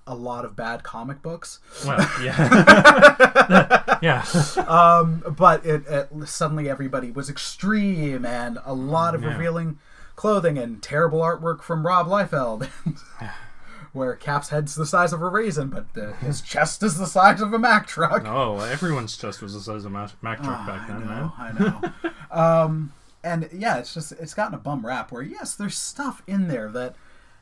a lot of bad comic books. Well, yeah. Yeah. But it suddenly everybody was extreme and a lot of revealing clothing and terrible artwork from Rob Liefeld, where Cap's head's the size of a raisin, but his chest is the size of a Mack truck. Oh, everyone's chest was the size of a Mack truck back then, man. I know. And yeah, it's gotten a bum rap where, yes, there's stuff in there that,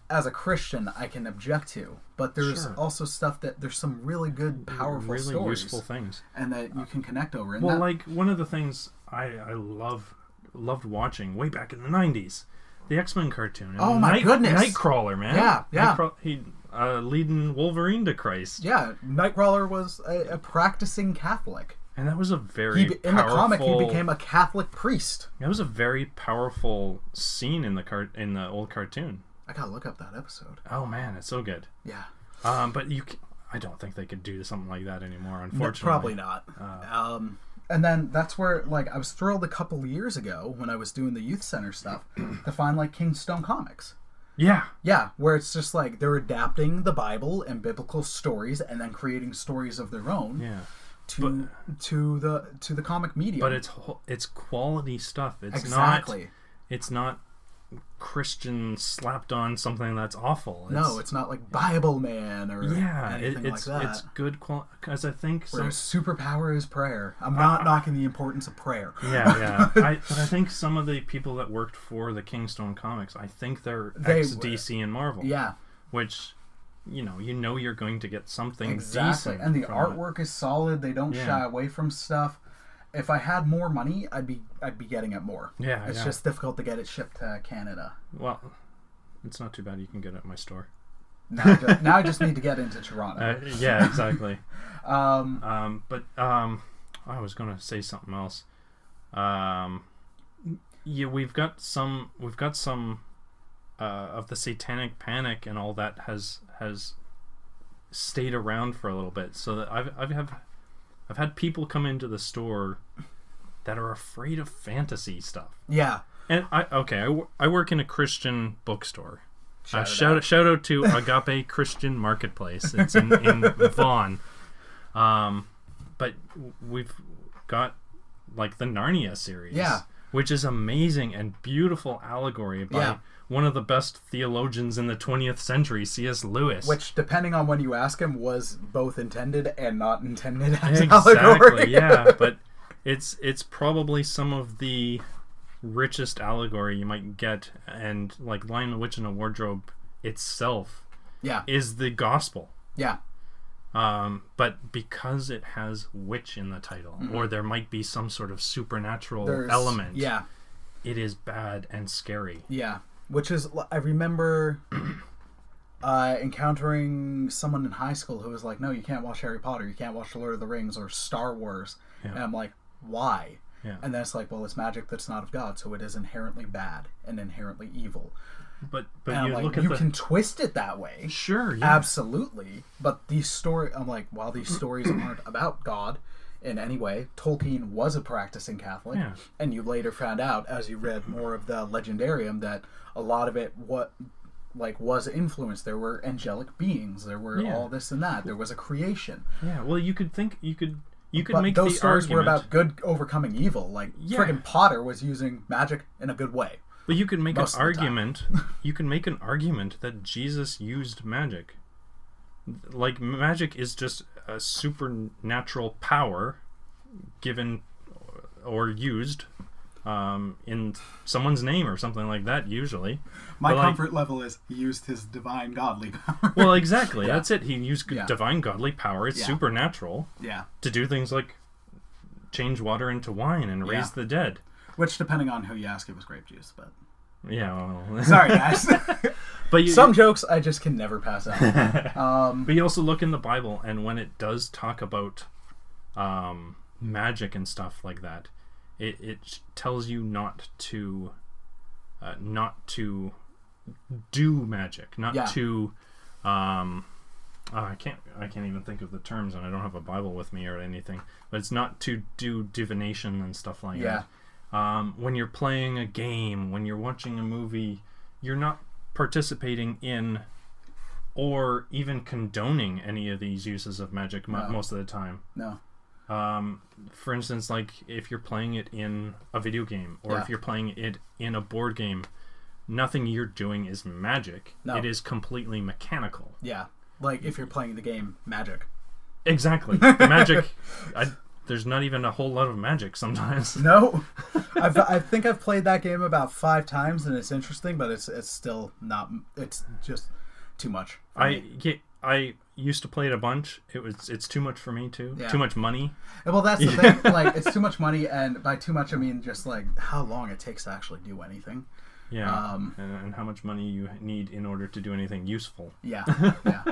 as a Christian, I can object to, but there's also stuff that there's some really good, powerful really stories. Useful things. And that you can connect over. And well, like, one of the things I loved watching way back in the 90s, the X-Men cartoon. Oh my goodness. Nightcrawler, man. Yeah. He leading Wolverine to Christ. Yeah, Nightcrawler was a practicing Catholic. And that was a very powerful... In the comic, he became a Catholic priest. That was a very powerful scene in the old cartoon. I gotta look up that episode. Oh man, it's so good. Yeah. But I don't think they could do something like that anymore, unfortunately. No, probably not. And then that's where, like, I was thrilled a couple of years ago when I was doing the youth center stuff to find, like, Kingstone Comics. Yeah. Yeah, where it's just like they're adapting the Bible and biblical stories and then creating stories of their own. Yeah. To the comic medium. But it's quality stuff. It's not Christian slapped on something that's awful. It's not like Bible Man or anything like that. It's good quality, because I think where superpower is prayer. I'm not knocking the importance of prayer. Yeah. But I think some of the people that worked for the Kingstone Comics, I think they're ex-DC and Marvel. Yeah. Which, you're going to get something decent. And the artwork is solid. They don't shy away from stuff. If I had more money, I'd be getting it more. Yeah, it's just difficult to get it shipped to Canada. Well, it's not too bad. You can get it at my store. Now I just need to get into Toronto. Yeah, exactly. But I was going to say something else. We've got some of the Satanic Panic and all that has stayed around for a little bit. So that I've had people come into the store that are afraid of fantasy stuff. Yeah. And I work in a Christian bookstore. Shout out to Agape Christian Marketplace. It's in Vaughan. But we've got like the Narnia series. Yeah. Which is amazing and beautiful allegory by one of the best theologians in the 20th century, C.S. Lewis. Which, depending on when you ask him, was both intended and not intended as allegory. Yeah, but it's probably some of the richest allegory you might get, and like Lion, the Witch, and the Wardrobe itself is the gospel. Yeah. But because it has witch in the title, or there might be some sort of supernatural element, it is bad and scary. Yeah. Which is, I remember encountering someone in high school who was like, no, you can't watch Harry Potter, you can't watch The Lord of the Rings or Star Wars. Yeah. And I'm like, why? Yeah. And then it's like, well, it's magic that's not of God, so it is inherently bad and inherently evil. But and you look at you can twist it that way. Sure, yeah. Absolutely. But these stories, I'm like, while these stories aren't about God in any way, Tolkien was a practicing Catholic. Yeah. And you later found out, as you read more of the Legendarium, that a lot of it was influenced. There were angelic beings. There were all this and that. There was a creation. Yeah, well, you could but make those the stories argument were about good overcoming evil. Like, friggin' Potter was using magic in a good way. But you can make an argument. You can make an argument that Jesus used magic. Like, magic is just a supernatural power given or used in someone's name or something like that, usually. My comfort level is he used his divine godly power. Well, exactly. That's it. He used divine godly power. It's supernatural. Yeah. To do things like change water into wine and raise the dead. Which, depending on who you ask, it was grape juice, but... Yeah, well... Sorry, guys. But some jokes I just can never pass out. But you also look in the Bible, and when it does talk about magic and stuff like that, it tells you not to do magic, not to... I can't even think of the terms, and I don't have a Bible with me or anything. But it's not to do divination and stuff like that. When you're playing a game, when you're watching a movie, you're not participating in or even condoning any of these uses of magic most of the time. No. For instance, like if you're playing it in a video game or if you're playing it in a board game, nothing you're doing is magic. No. It is completely mechanical. Yeah. Like if you're playing the game Magic. Exactly. The magic... There's not even a whole lot of magic sometimes. No. I think I've played that game about 5 times, and it's interesting, but it's still not... It's just too much. I used to play it a bunch. It's too much for me, too. Yeah. Too much money. Well, that's the thing. Like, it's too much money, and by too much, I mean just, like, how long it takes to actually do anything. Yeah, and how much money you need in order to do anything useful. Yeah, yeah.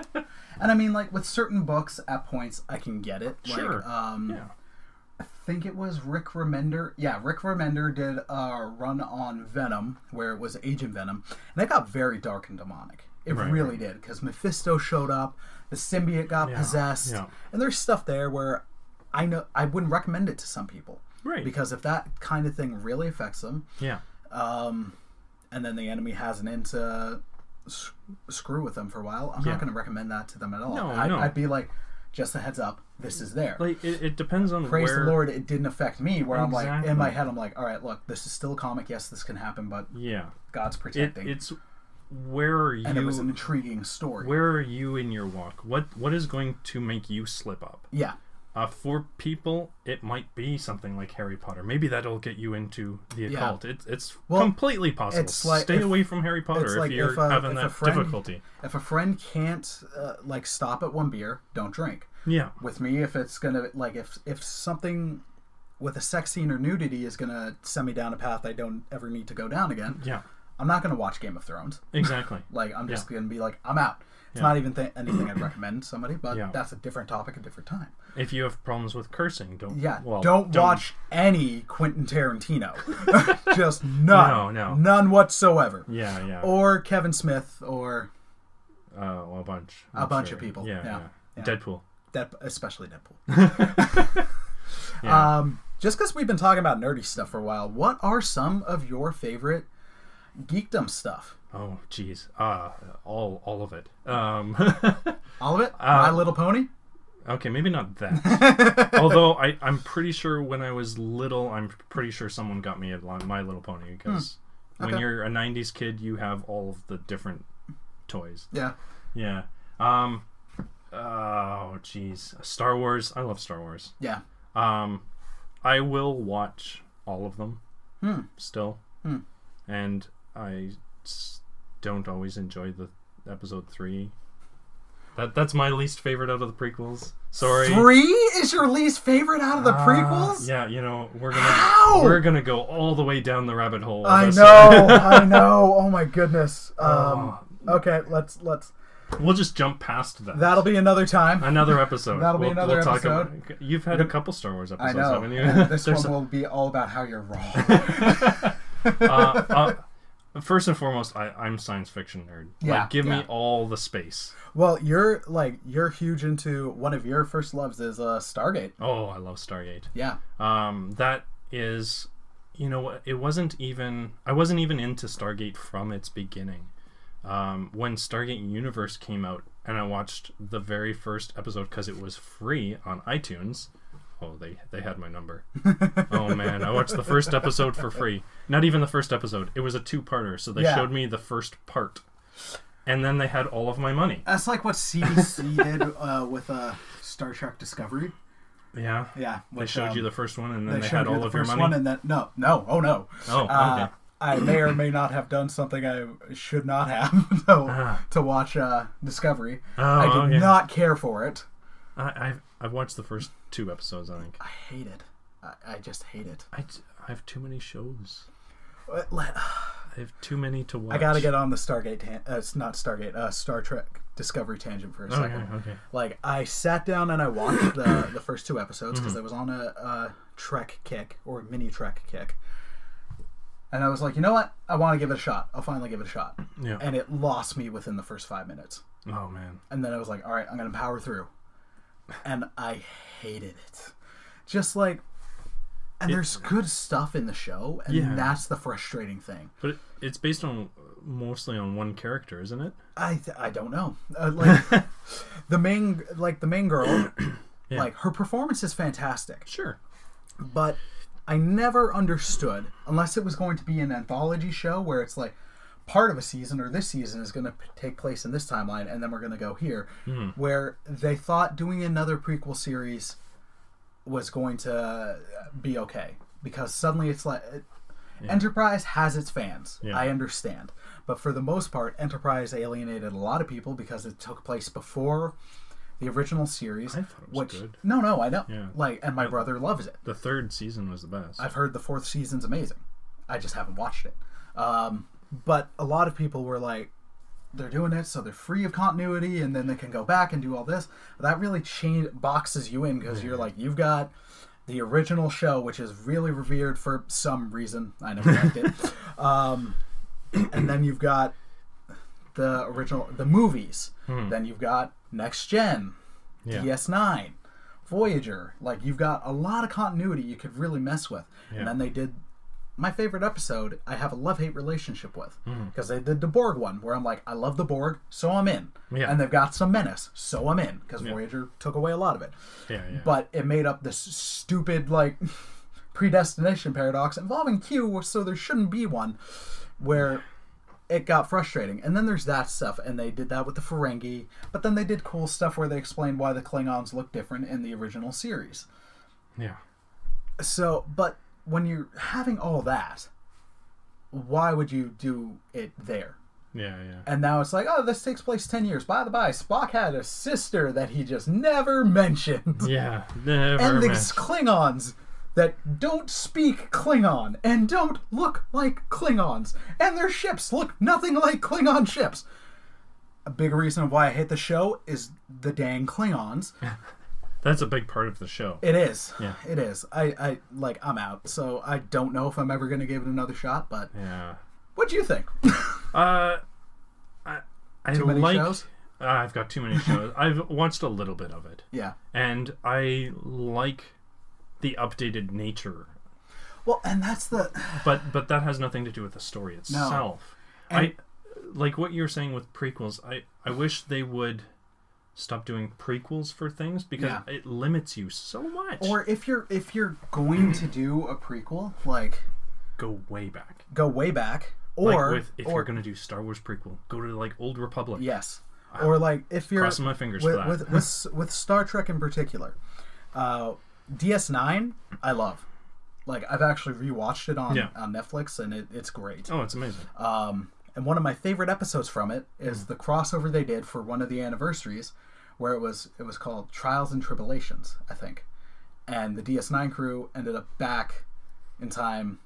And I mean, like, with certain books, at points, I can get it. Sure. Like, I think it was Rick Remender. Yeah, Rick Remender did a run on Venom, where it was Agent Venom, and it got very dark and demonic. It really did, because Mephisto showed up, the symbiote got possessed, and there's stuff there where I know I wouldn't recommend it to some people. Right. Because if that kind of thing really affects them... Yeah. And then the enemy has an in to screw with them for a while, I'm not going to recommend that to them at all. No, I'd be like, just a heads up, this is there. Like it depends on Praise the Lord, it didn't affect me, where I'm like, in my head, I'm like, all right, look, this is still a comic, yes, this can happen, but God's protecting. It's where are you... And it was an intriguing story. Where are you in your walk? What is going to make you slip up? Yeah. For people, it might be something like Harry Potter. Maybe that'll get you into the occult. It's completely possible. It's like Stay away from Harry Potter if you're having that difficulty. If a friend can't like stop at one beer, don't drink. Yeah. With me, if it's gonna like if something with a sex scene or nudity is gonna send me down a path I don't ever need to go down again. Yeah. I'm not gonna watch Game of Thrones. Exactly. Like I'm just gonna be like, I'm out. It's not even anything I'd recommend to somebody, but that's a different topic, a different time. If you have problems with cursing, don't watch any Quentin Tarantino. Just none. No. None whatsoever. Yeah. Or Kevin Smith, or... a bunch. A bunch of people. Yeah. Deadpool. Especially Deadpool. Just because we've been talking about nerdy stuff for a while, what are some of your favorite geekdom stuff? Oh, geez. All of it. All of it? My Little Pony? Okay, maybe not that. Although I'm pretty sure when I was little, I'm pretty sure someone got me a My Little Pony, because when you're a 90s kid, you have all of the different toys. Yeah. Yeah. Oh, jeez. Star Wars. I love Star Wars. Yeah. I will watch all of them still. And I don't always enjoy the episode 3. That's my least favorite out of the prequels. Sorry. 3 is your least favorite out of the prequels? Yeah, we're gonna go all the way down the rabbit hole. I know. Oh my goodness. Okay, let's. We'll just jump past that. That'll be another time. Another episode. That'll be another episode. You've had a couple Star Wars episodes, I know. haven't you? And this one will be all about how you're wrong. First and foremost, I'm science fiction nerd. Yeah, give me all the space. Well, you're huge into, one of your first loves is Stargate. Oh, I love Stargate. Yeah. That is, I wasn't even into Stargate from its beginning. When Stargate Universe came out, and I watched the very first episode because it was free on iTunes. Oh, they had my number. Oh man, I watched the first episode for free. Not even the first episode. It was a 2-parter, so they showed me the first part. And then they had all of my money. That's like what CBC did with Star Trek Discovery. Yeah. Yeah. They showed you the first one, and then they had all of your money. One and then, no. Oh no. Oh, okay. I may or may not have done something I should not have to watch Discovery. I did not care for it. I've watched the first 2 episodes, I think. I hate it. I just hate it. I have too many shows. I have too many to watch. I gotta get on the Star Trek Discovery tangent for a second. Okay. Like, I sat down and I watched the first 2 episodes because I was on a Trek kick, or mini Trek kick. And I was like, you know what? I want to give it a shot. I'll finally give it a shot. Yeah. And it lost me within the first 5 minutes. Oh, man. And then I was like, all right, I'm going to power through. And I hated it. Just like... And there's good stuff in the show, and that's the frustrating thing. But it's based on mostly on one character, isn't it? I don't know. Like the main girl, like, her performance is fantastic. Sure. But I never understood, unless it was going to be an anthology show where it's like part of a season, or this season is going to take place in this timeline, and then we're going to go here, where they thought doing another prequel series was going to be okay, because suddenly it's like Enterprise has its fans. I understand, but for the most part, Enterprise alienated a lot of people because it took place before the original series. I thought it was good. No, I know. Like, and my brother loves it. The 3rd season was the best. I've heard the 4th season's amazing. I just haven't watched it. But a lot of people were like, they're doing it so they're free of continuity, and then they can go back and do all this. That really boxes you in, because you're like, you've got the original show, which is really revered for some reason. I never liked it. And then you've got the movies. Then you've got Next Gen, DS9, Voyager. Like, you've got a lot of continuity you could really mess with. And then they did my favorite episode. I have a love-hate relationship with, because they did the Borg one, where I'm like, I love the Borg, so I'm in. And they've got some menace, so I'm in, because Voyager took away a lot of it. But it made up this stupid, like, predestination paradox involving Q, so there shouldn't be one, where it got frustrating. And then there's that stuff, and they did that with the Ferengi, but then they did cool stuff where they explained why the Klingons look different in the original series. So, but when you're having all that, why would you do it there? And now it's like, oh, this takes place 10 years. By the by, Spock had a sister that he just never mentioned. Never and these Klingons that don't speak Klingon and don't look like Klingons, and their ships look nothing like Klingon ships. A big reason why I hate the show is the dang Klingons. That's a big part of the show. It is. It is. I'm out. So I don't know if I'm ever going to give it another shot, but what do you think? Too many shows? I've got too many shows. I've watched a little bit of it. And I like the updated nature. Well, and that's the... But that has nothing to do with the story itself. No. I like what you're saying with prequels. I wish they would stop doing prequels for things, because it limits you so much. Or if you're going to do a prequel, like, go way back. Or like if you're going to do Star Wars prequel, go to like Old Republic. Yes. Or like if you're crossing my fingers for that. with Star Trek in particular, DS9 I love. Like, I've actually rewatched it on Netflix, and it's great. Oh, it's amazing. And one of my favorite episodes from it is the crossover they did for one of the anniversaries, where it was called Trials and Tribulations, I think. And the DS9 crew ended up back in time,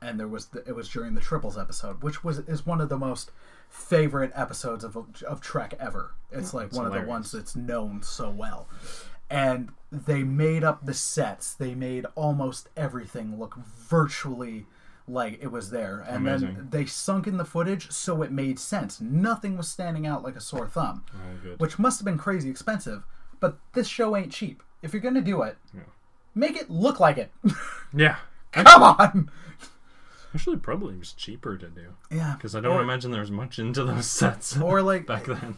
and it was during the Triples episode, which is one of the most favorite episodes of Trek ever. It's like one hilarious. Of the ones that's known so well. And they made up the sets. They made almost everything look virtually like it was there. And amazing. Then they sunk in the footage so it made sense. Nothing was standing out like a sore thumb. Good. Which must have been crazy expensive. But this show ain't cheap. If you're going to do it, make it look like it. Come on! Actually, probably it was cheaper to do. Yeah. Because I don't imagine there was much into those sets or like back then.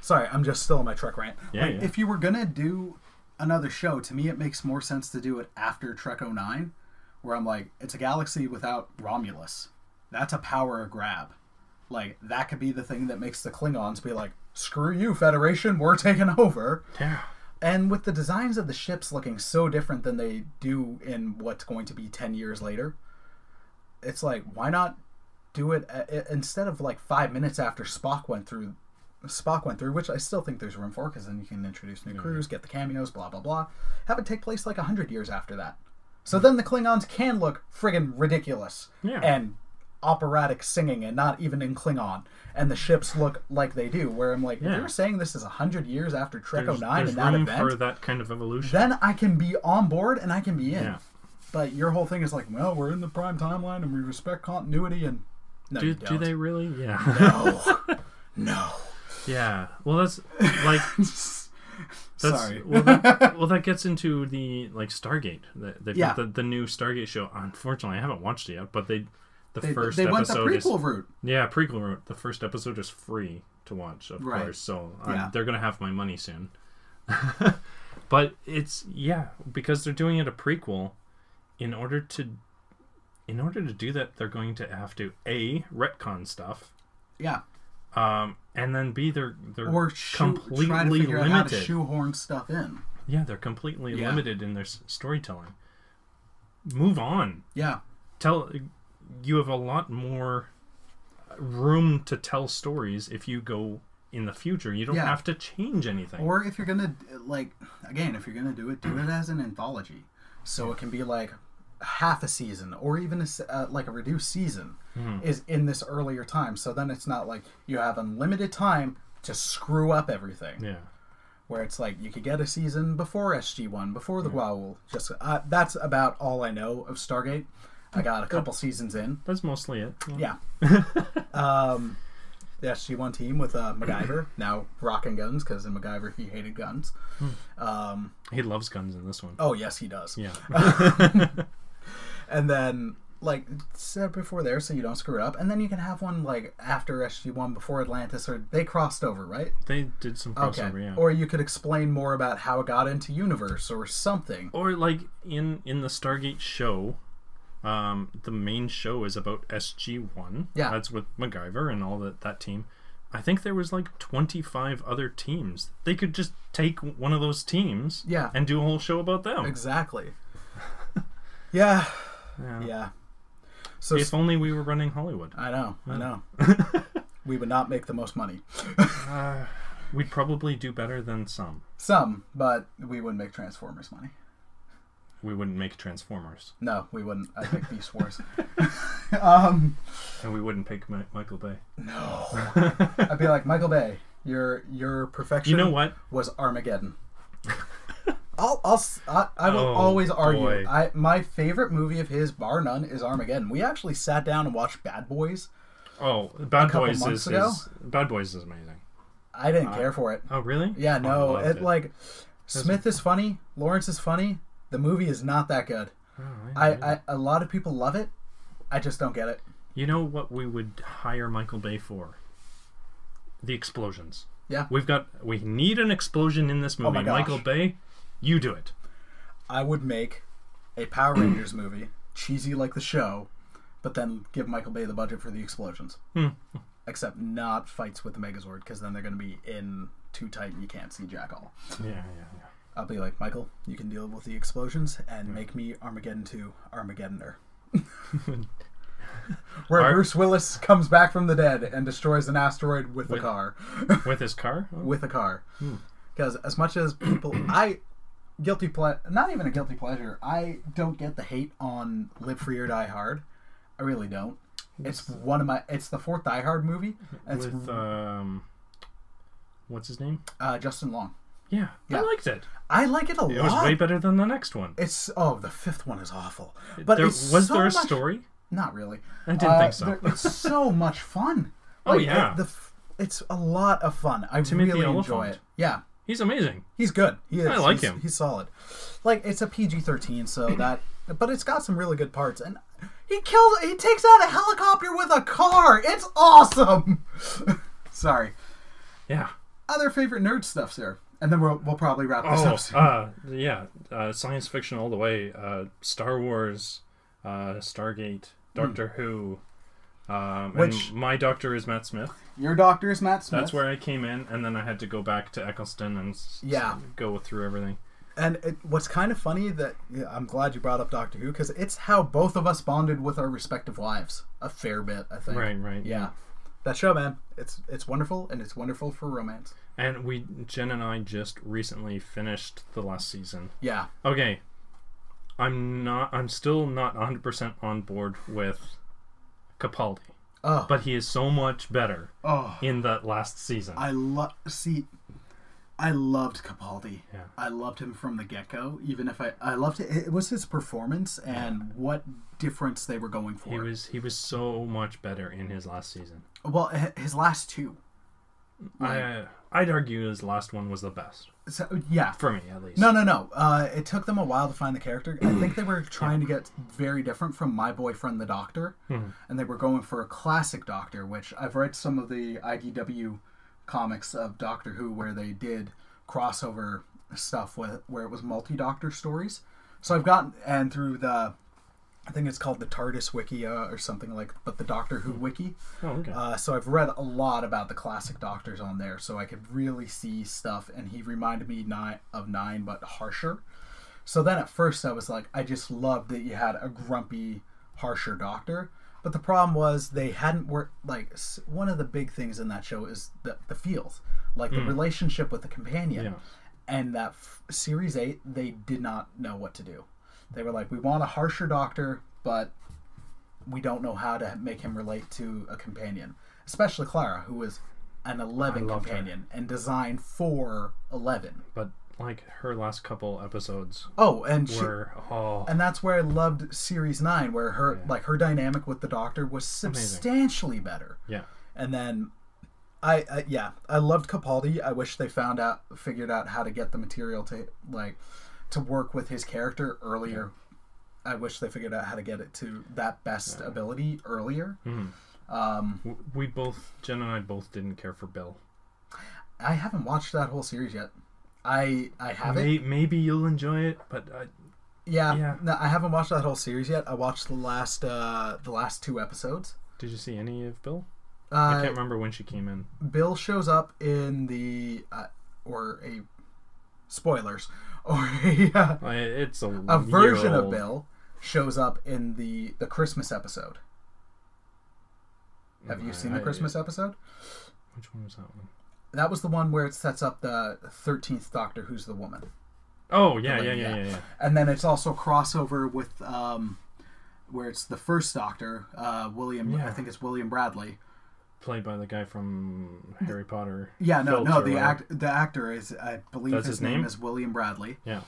Sorry, I'm just still in my Trek rant. Yeah, If you were going to do another show, to me it makes more sense to do it after Trek 09, where I'm like, it's a galaxy without Romulus. That's a power grab. Like, that could be the thing that makes the Klingons be like, screw you, Federation, we're taking over. Yeah. And with the designs of the ships looking so different than they do in what's going to be 10 years later, it's like, why not do it instead of like 5 minutes after Spock went through, which I still think there's room for, because then you can introduce new crews, get the cameos, blah, blah, blah. Have it take place like 100 years after that. So then the Klingons can look friggin' ridiculous. Yeah. And operatic singing and not even in Klingon. And the ships look like they do. Where I'm like, if you're saying this is 100 years after Trek 09 and that room event, for that kind of evolution. then I can be on board and I can be in. Yeah. But your whole thing is like, well, we're in the prime timeline and we respect continuity and... No, do they really? Yeah. No. No. Yeah. Well, that's like... Sorry. well, that gets into the Stargate. They've got the new Stargate show. Unfortunately, I haven't watched it yet, but they went the prequel route. Yeah, prequel route. The first episode is free to watch, of course. So they're gonna have my money soon. But it's because they're doing it a prequel. In order to do that, they're going to have to A, retcon stuff. Yeah. And then B, they're completely try to figure limited. out how to shoehorn stuff in. Yeah, they're completely limited in their storytelling. Move on. Yeah. You have a lot more room to tell stories if you go in the future. You don't have to change anything. Or if you're gonna if you're gonna do it as an anthology, so it can be like half a season or even a reduced season is in this earlier time. So then it's not like you have unlimited time to screw up everything. Yeah. Where it's like you could get a season before SG-1, before the Goa'uld. Just that's about all I know of Stargate. I got a couple seasons in. That's mostly it. Yeah. The SG-1 team with MacGyver, now rocking guns, because in MacGyver he hated guns. He loves guns in this one. Oh, yes, he does. Yeah. And then, set before there so you don't screw it up. And then you can have one, after SG-1, before Atlantis, or they crossed over, right? They did some crossover, yeah. Or you could explain more about how it got into universe or something. Or, in the Stargate show... the main show is about SG-1. Yeah. That's with MacGyver and all that team. I think there was 25 other teams. They could just take one of those teams and do a whole show about them. Exactly. Yeah. So if only we were running Hollywood. I know. We would not make the most money. We'd probably do better than some. Some, but we wouldn't make Transformers money. We wouldn't make Transformers. No, we wouldn't. I'd make Beast Wars. And we wouldn't pick Michael Bay. No. I'd be like, Michael Bay, your perfection you know what? Was Armageddon. I will always argue. My favorite movie of his, bar none, is Armageddon. We actually sat down and watched Bad Boys. Oh, Bad Boys is amazing. I didn't care for it. Oh, really? Yeah, no. Smith is funny. Lawrence is funny. The movie is not that good. Oh, a lot of people love it. I just don't get it. You know what we would hire Michael Bay for? The explosions. Yeah. We need an explosion in this movie. Oh my gosh. Michael Bay, you do it. I would make a Power Rangers movie, cheesy like the show, but then give Michael Bay the budget for the explosions. Except not fights with the Megazord, because then they're going to be in too tight and you can't see jack all. Yeah. I'll be like, Michael, you can deal with the explosions and make me Armageddon 2 Armageddoner. Where Bruce Willis comes back from the dead and destroys an asteroid with a car. With his car? Oh. With a car. Because as much as people... not even a guilty pleasure. I don't get the hate on Live Free or Die Hard. I really don't. It's the fourth Die Hard movie. With, what's his name? Justin Long. Yeah, I liked it. I like it a lot. It was way better than the next one. The fifth one is awful. But was there a story? Not really. I didn't think so. It's so much fun. It's a lot of fun. I really enjoy it. Yeah. He's amazing. He's good. I like him. He's solid. It's a PG-13, so that... But it's got some really good parts. And he takes out a helicopter with a car. It's awesome! Sorry. Yeah. Other favorite nerd stuff, sir. And then we'll probably wrap this up soon. Science fiction all the way. Star Wars, Stargate, Doctor Who. And my doctor is Matt Smith. Your doctor is Matt Smith. That's where I came in, and then I had to go back to Eccleston and go through everything. And what's kind of funny that I'm glad you brought up Doctor Who, because it's how both of us bonded with our respective wives a fair bit, I think. Right. Yeah. That show, man, it's wonderful, and it's wonderful for romance. And Jen and I just recently finished the last season. Yeah. Okay. I'm still not 100% on board with Capaldi. Oh. But he is so much better in that last season. I loved Capaldi. Yeah. I loved him from the get-go. Even if I loved it. It was his performance and what difference they were going for. He was so much better in his last season. Well, his last two. I'd argue his last one was the best. So, yeah. For me, at least. No. It took them a while to find the character. I think they were trying to get very different from My Boyfriend the Doctor. Mm-hmm. And they were going for a classic Doctor, which I've read some of the IDW comics of Doctor Who where they did crossover stuff where it was multi-Doctor stories. So I've gotten, and through I think it's called the TARDIS Wiki or something but the Doctor Who Wiki. Oh, okay. So I've read a lot about the classic Doctors on there, so I could really see stuff, and he reminded me of Nine, but harsher. So then at first I was like, I just loved that you had a grumpy, harsher Doctor. But the problem was they hadn't worked, one of the big things in that show is the feels. The relationship with the companion. Yeah. And that Series 8, they did not know what to do. They were like, we want a harsher Doctor, but we don't know how to make him relate to a companion. Especially Clara, who was an 11 companion and designed for 11. But, her last couple episodes and that's where I loved Series 9, where her dynamic with the Doctor was substantially better. Yeah. And then I loved Capaldi. I wish they figured out how to get the material to work with his character earlier. Yeah. I wish they figured out how to get it to that best ability earlier. Mm-hmm. Jen and I both didn't care for Bill. I haven't watched that whole series yet. I haven't. Maybe you'll enjoy it, but no, I haven't watched that whole series yet. I watched the last 2 episodes. Did you see any of Bill? I can't remember when she came in. Bill shows up in the spoilers, or it's a version of Bill shows up in the Christmas episode. Have you seen the Christmas episode? Which one was that one? That was the one where it sets up the 13th Doctor, who's the woman. Oh, yeah. And then it's also crossover with where it's the first Doctor, William. Yeah. I think it's William Bradley, played by the guy from Harry Potter. Yeah, the actor is, I believe his name is William Bradley. Yeah,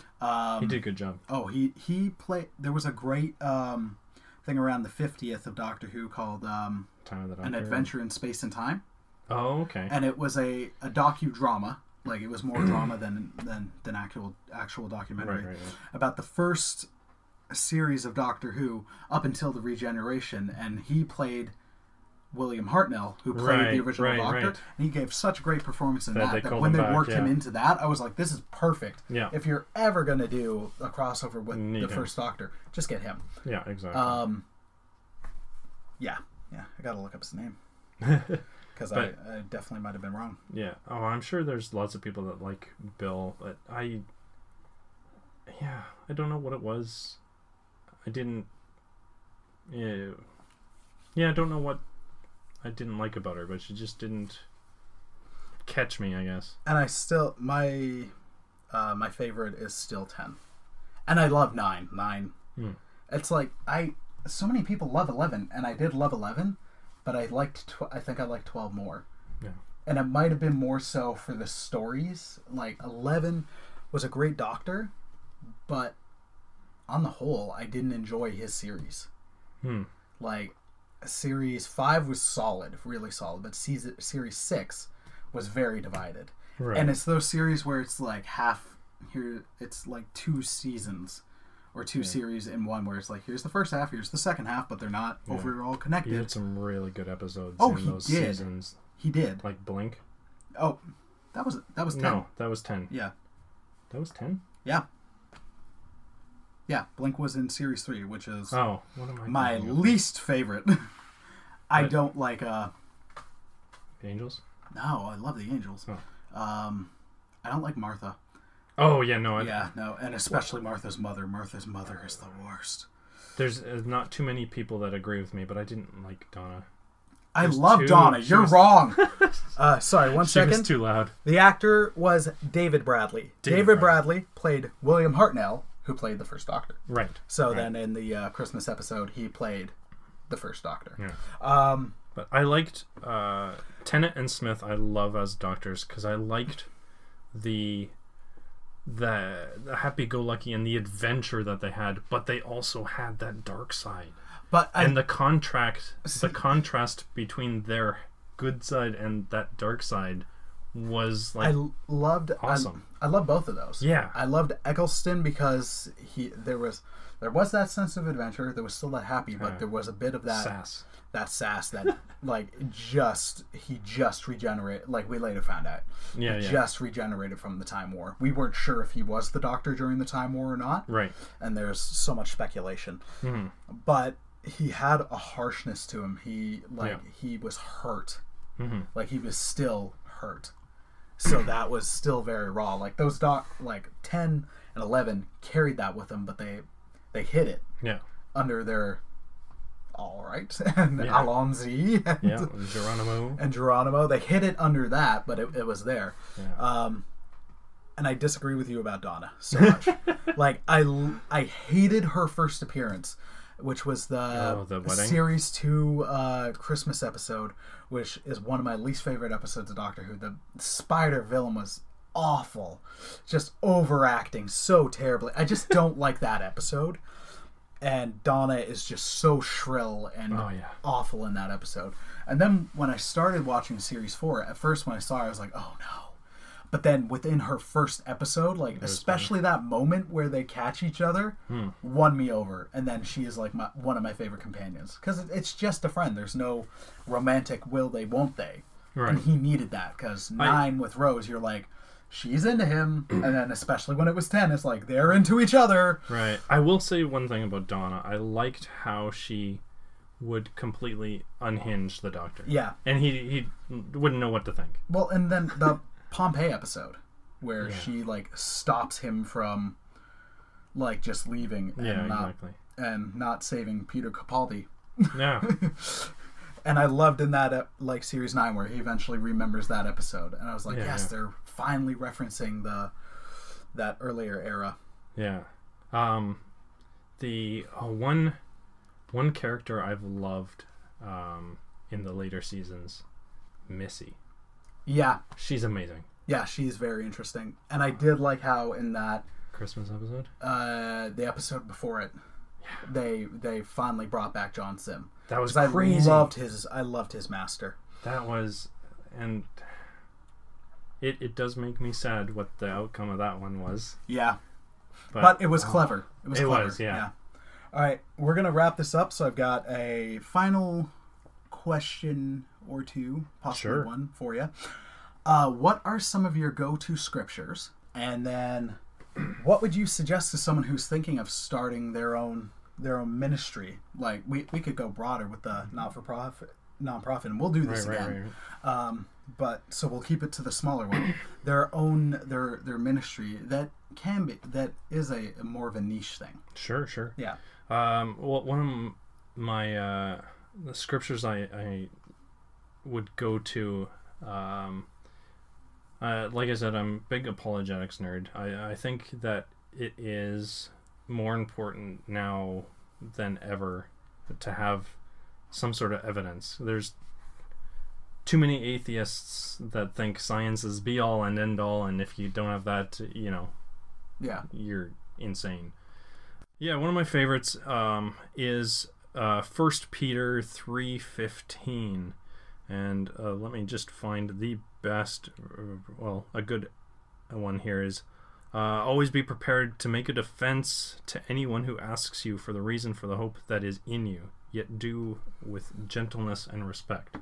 he did a good job. Oh, he played. There was a great thing around the 50th of Doctor Who called Time of the Doctor. An Adventure in Space and Time. Oh, okay. And it was a docudrama. It was more drama than actual documentary. Right. About the first series of Doctor Who up until the regeneration, and he played William Hartnell, who played the original Doctor, and he gave such a great performance in that when they worked him into that, I was like, this is perfect. Yeah. If you're ever going to do a crossover with the first Doctor, just get him. Yeah, exactly. Yeah, I got to look up his name. Because I definitely might have been wrong. Yeah. Oh, I'm sure there's lots of people that like Bill, but I don't know what it was. I didn't... I don't know what I didn't like about her, but she just didn't catch me, I guess. And I still... My favorite is still 10. And I love 9. 9. It's so many people love 11, and I did love 11, but I think I liked 12 more. Yeah. And it might have been more so for the stories. 11 was a great Doctor, but on the whole, I didn't enjoy his series. Series 5 was solid, really solid, but series 6 was very divided. Right. And it's those series where it's it's 2 seasons. Or 2 series in one, where it's here's the first half, here's the second half, but they're not overall connected. He had some really good episodes in those seasons. He did. Like Blink. Oh, that was 10. No, that was 10. Yeah. That was 10? Yeah. Yeah, Blink was in series 3, which is my least favorite. I don't like The Angels? No, I love the Angels. Oh. I don't like Martha. Oh, yeah, no. And especially Martha's mother. Martha's mother is the worst. There's not too many people that agree with me, but I didn't like Donna. I love Donna. You're wrong. Sorry, one second. She was too loud. The actor was David Bradley. David Bradley played William Hartnell, who played the first Doctor. Right. So then in the Christmas episode, he played the first Doctor. Yeah. But I liked Tennant and Smith. I love as doctors because I liked the happy-go-lucky and the adventure that they had, but they also had that dark side. And the contrast between their good side and that dark side was like awesome. I love both of those. Yeah. I loved Eccleston because there was that sense of adventure. There was still that happy, but there was a bit of that sass that like he just regenerated, like we later found out. Just regenerated from the Time War. We weren't sure if he was the Doctor during the Time War or not. Right. And there's so much speculation. Mm-hmm. But he had a harshness to him. He was hurt. Mm-hmm. Like he was still hurt. So that was still very raw. Like those 10 and 11 carried that with them, but they hid it. Yeah. Under their all right and Alonzi and Geronimo. They hid it under that, but it was there. Yeah. And I disagree with you about Donna so much. Like I hated her first appearance, which was the series 2 Christmas episode, which is one of my least favorite episodes of Doctor Who. The spider villain was awful, just overacting so terribly. I just don't like that episode. And Donna is just so shrill and awful in that episode. And then when I started watching Series 4, at first when I saw her, I was like, oh no. But then within her first episode, like especially that moment where they catch each other, won me over. And then she is like one of my favorite companions. Because it's just a friend. There's no romantic will they, won't they. Right. And he needed that. Because 9 with Rose, you're like, she's into him, and then especially when it was 10, it's like they're into each other. Right. I will say one thing about Donna. I liked how she would completely unhinge the Doctor. Yeah. And he wouldn't know what to think. Well, and then the Pompeii episode where she like stops him from like just leaving and not saving Peter Capaldi. Yeah. And I loved in that like Series 9 where he eventually remembers that episode, and I was like, they're finally referencing that earlier era. Yeah. The one character I've loved in the later seasons, Missy. Yeah. She's amazing. Yeah, she's very interesting. And I did like how in that Christmas episode? The episode before it, they finally brought back John Sim. That was crazy. I loved his master. That was, and it does make me sad what the outcome of that one was. Yeah. But it was clever. It was clever. Yeah. All right, we're going to wrap this up. So I've got a final question or two, possibly one for you. What are some of your go-to scriptures? And then what would you suggest to someone who's thinking of starting their own ministry? Like we could go broader with the nonprofit, and we'll do this again. Right. But so we'll keep it to the smaller one. Their ministry that is a more of a niche thing. Sure. Yeah. Well, one of my the scriptures I would go to, like I said, I'm a big apologetics nerd. I think that it is more important now than ever to have some sort of evidence. There's too many atheists that think science is be all and end all, and if you don't have that, you're insane. Yeah, one of my favorites is 1 Peter 3:15, and let me just find the best. A good one here is always be prepared to make a defense to anyone who asks you for the reason for the hope that is in you, yet do with gentleness and respect.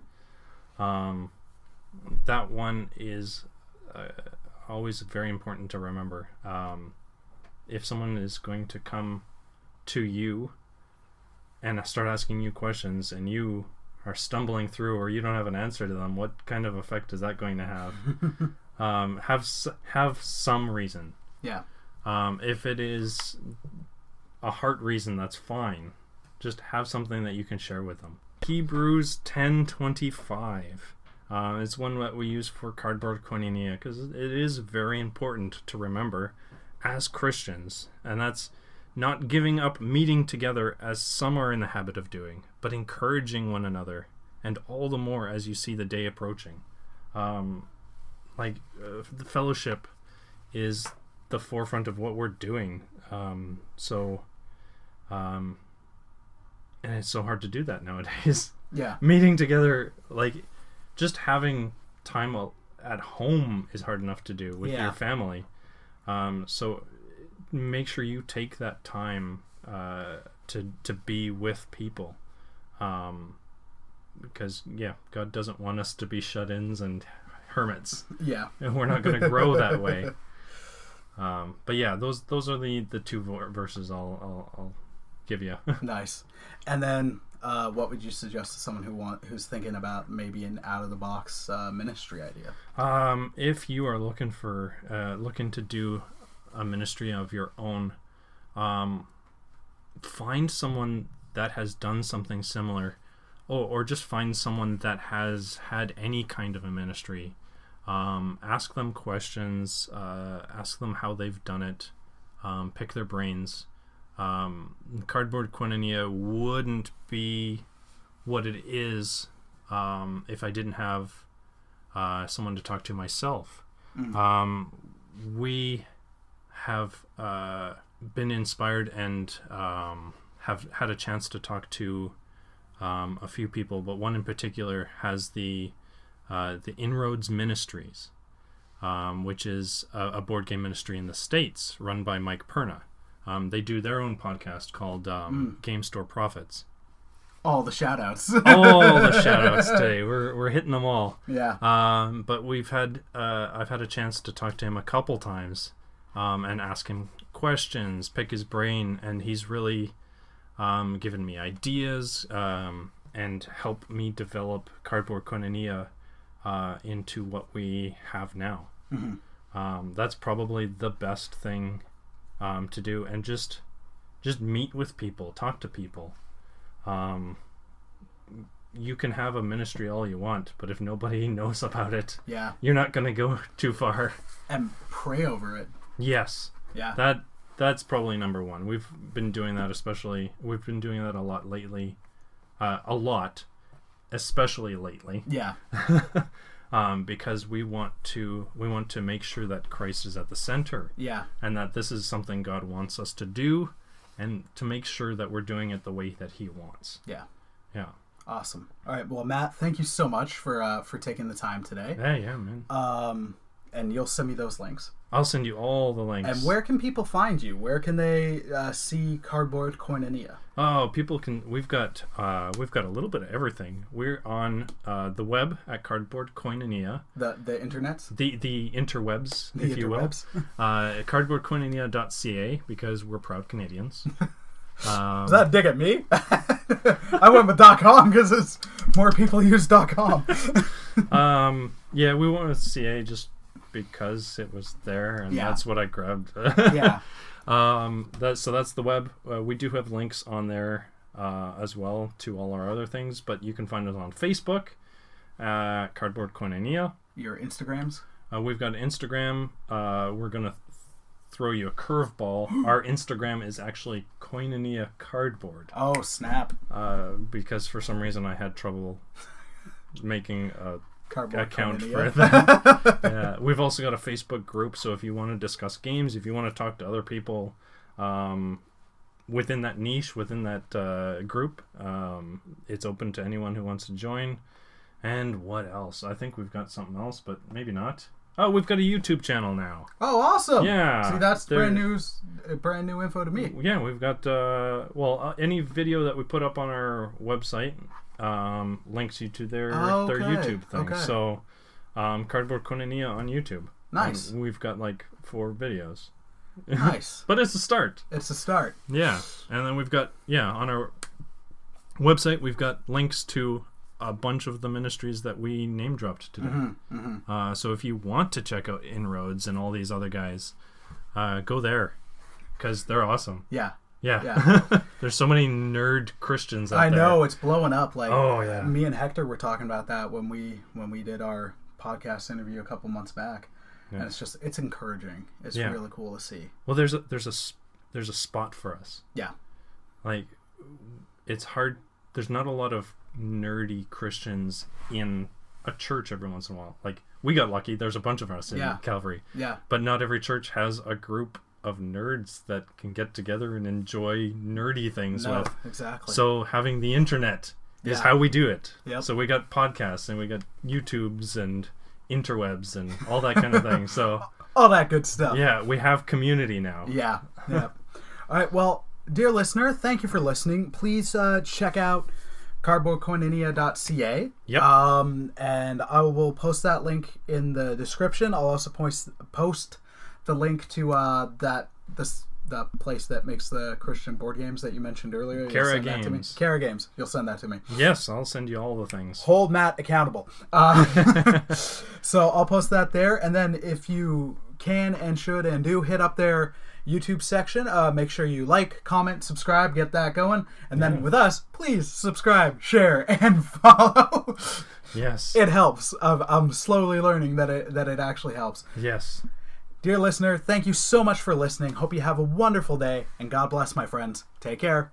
That one is always very important to remember. If someone is going to come to you and start asking you questions and you are stumbling through or you don't have an answer to them, what kind of effect is that going to have? Have some reason. Yeah. If it is a heart reason, that's fine. Just have something that you can share with them. Hebrews 10:25. It's one that we use for Cardboard Koinonia because it is very important to remember. as Christians, and that's not giving up meeting together as some are in the habit of doing, but encouraging one another, and all the more as you see the day approaching. The fellowship is the forefront of what we're doing. And it's so hard to do that nowadays. Yeah. Meeting together, like, just having time at home is hard enough to do with your family. So make sure you take that time to be with people. Because, God doesn't want us to be shut-ins and hermits. Yeah. And we're not going to grow that way. But yeah, those are the two verses I'll give you. Nice. And then what would you suggest to someone who's thinking about maybe an out-of-the-box ministry idea? If you are looking to do a ministry of your own, find someone that has done something similar, or just find someone that has had any kind of a ministry. Ask them questions, ask them how they've done it, pick their brains. Cardboard Koinonia wouldn't be what it is if I didn't have someone to talk to myself. We have been inspired and have had a chance to talk to a few people, but one in particular has the InnRoads Ministries, which is a board game ministry in the States run by Mike Perna. They do their own podcast called Game Store Profits. All the shout-outs. All the shout-outs today. We're hitting them all. Yeah. But I've had a chance to talk to him a couple times and ask him questions, pick his brain, and he's really given me ideas and helped me develop Cardboard Koinonia into what we have now. That's probably the best thing to do, and just meet with people, talk to people. You can have a ministry all you want, but if nobody knows about it, you're not going to go too far. And pray over it. Yes. Yeah. That's probably number one. We've been doing that we've been doing that a lot lately. Especially lately. Yeah. Because we want to make sure that Christ is at the center. Yeah. And that this is something God wants us to do, and to make sure that we're doing it the way that He wants. Yeah. Yeah. Awesome. All right. Well, Matt, thank you so much for taking the time today. Hey, yeah, man. And you'll send me those links. I'll send you all the links. And where can people find you? Where can they see Cardboard Koinonia? Oh, people can. We've got a little bit of everything. We're on the web at Cardboard Koinonia. The internets. The interwebs, if you will. Cardboardkoinonia.ca, because we're proud Canadians. Is that a dig at me? I went with .com because more people use .com. Yeah, we went with CA just because it was there, and that's what I grabbed. Yeah. So that's the web. We do have links on there as well to all our other things, but you can find us on Facebook, Cardboard Koinonia. Your Instagrams? We've got Instagram. We're gonna throw you a curveball. Our Instagram is actually Koinonia Cardboard. Oh, snap. Because for some reason I had trouble making a Cardboard account Koinonia. for that. Yeah. We've also got a Facebook group, so if you want to discuss games, if you want to talk to other people within that niche, within that group, it's open to anyone who wants to join. And what else? I think we've got something else, but maybe not. Oh, we've got a YouTube channel now. Oh, awesome! Yeah. See, that's brand new info to me. Yeah, we've got any video that we put up on our website links you to their YouTube thing. Okay. So, Cardboard Koinonia on YouTube. Nice. And we've got like 4 videos. Nice. But it's a start. It's a start. Yeah, and then we've got on our website we've got links to a bunch of the ministries that we name dropped today. So if you want to check out InnRoads and all these other guys, go there because they're awesome. Yeah. There's so many nerd Christians out there. I know, it's blowing up. Like, oh yeah. Me and Hector were talking about that when we did our podcast interview a couple months back. And it's encouraging. It's really cool to see. Well, there's a spot for us. Yeah. Like, it's hard. There's not a lot of nerdy Christians in a church every once in a while. Like, we got lucky. There's a bunch of us in Calvary. Yeah. But not every church has a group of nerds that can get together and enjoy nerdy things with. Exactly. So having the internet is how we do it. Yep. So we got podcasts and we got YouTubes and interwebs and all that kind of thing. So all that good stuff. Yeah, we have community now. Yeah. All right. Well, dear listener, thank you for listening. Please check out cardboardkoinonia.ca. Yep. And I will post that link in the description. I'll also post the link to the place that makes the Christian board games that you mentioned earlier. Chara Games. Chara Games. You'll send that to me. Yes, I'll send you all the things. Hold Matt accountable. So I'll post that there. And then if you can and should and do hit up their YouTube section, make sure you like, comment, subscribe, get that going. And then with us, please subscribe, share, and follow. Yes. It helps. I'm slowly learning that it actually helps. Yes. Dear listener, thank you so much for listening. Hope you have a wonderful day, and God bless, my friends. Take care.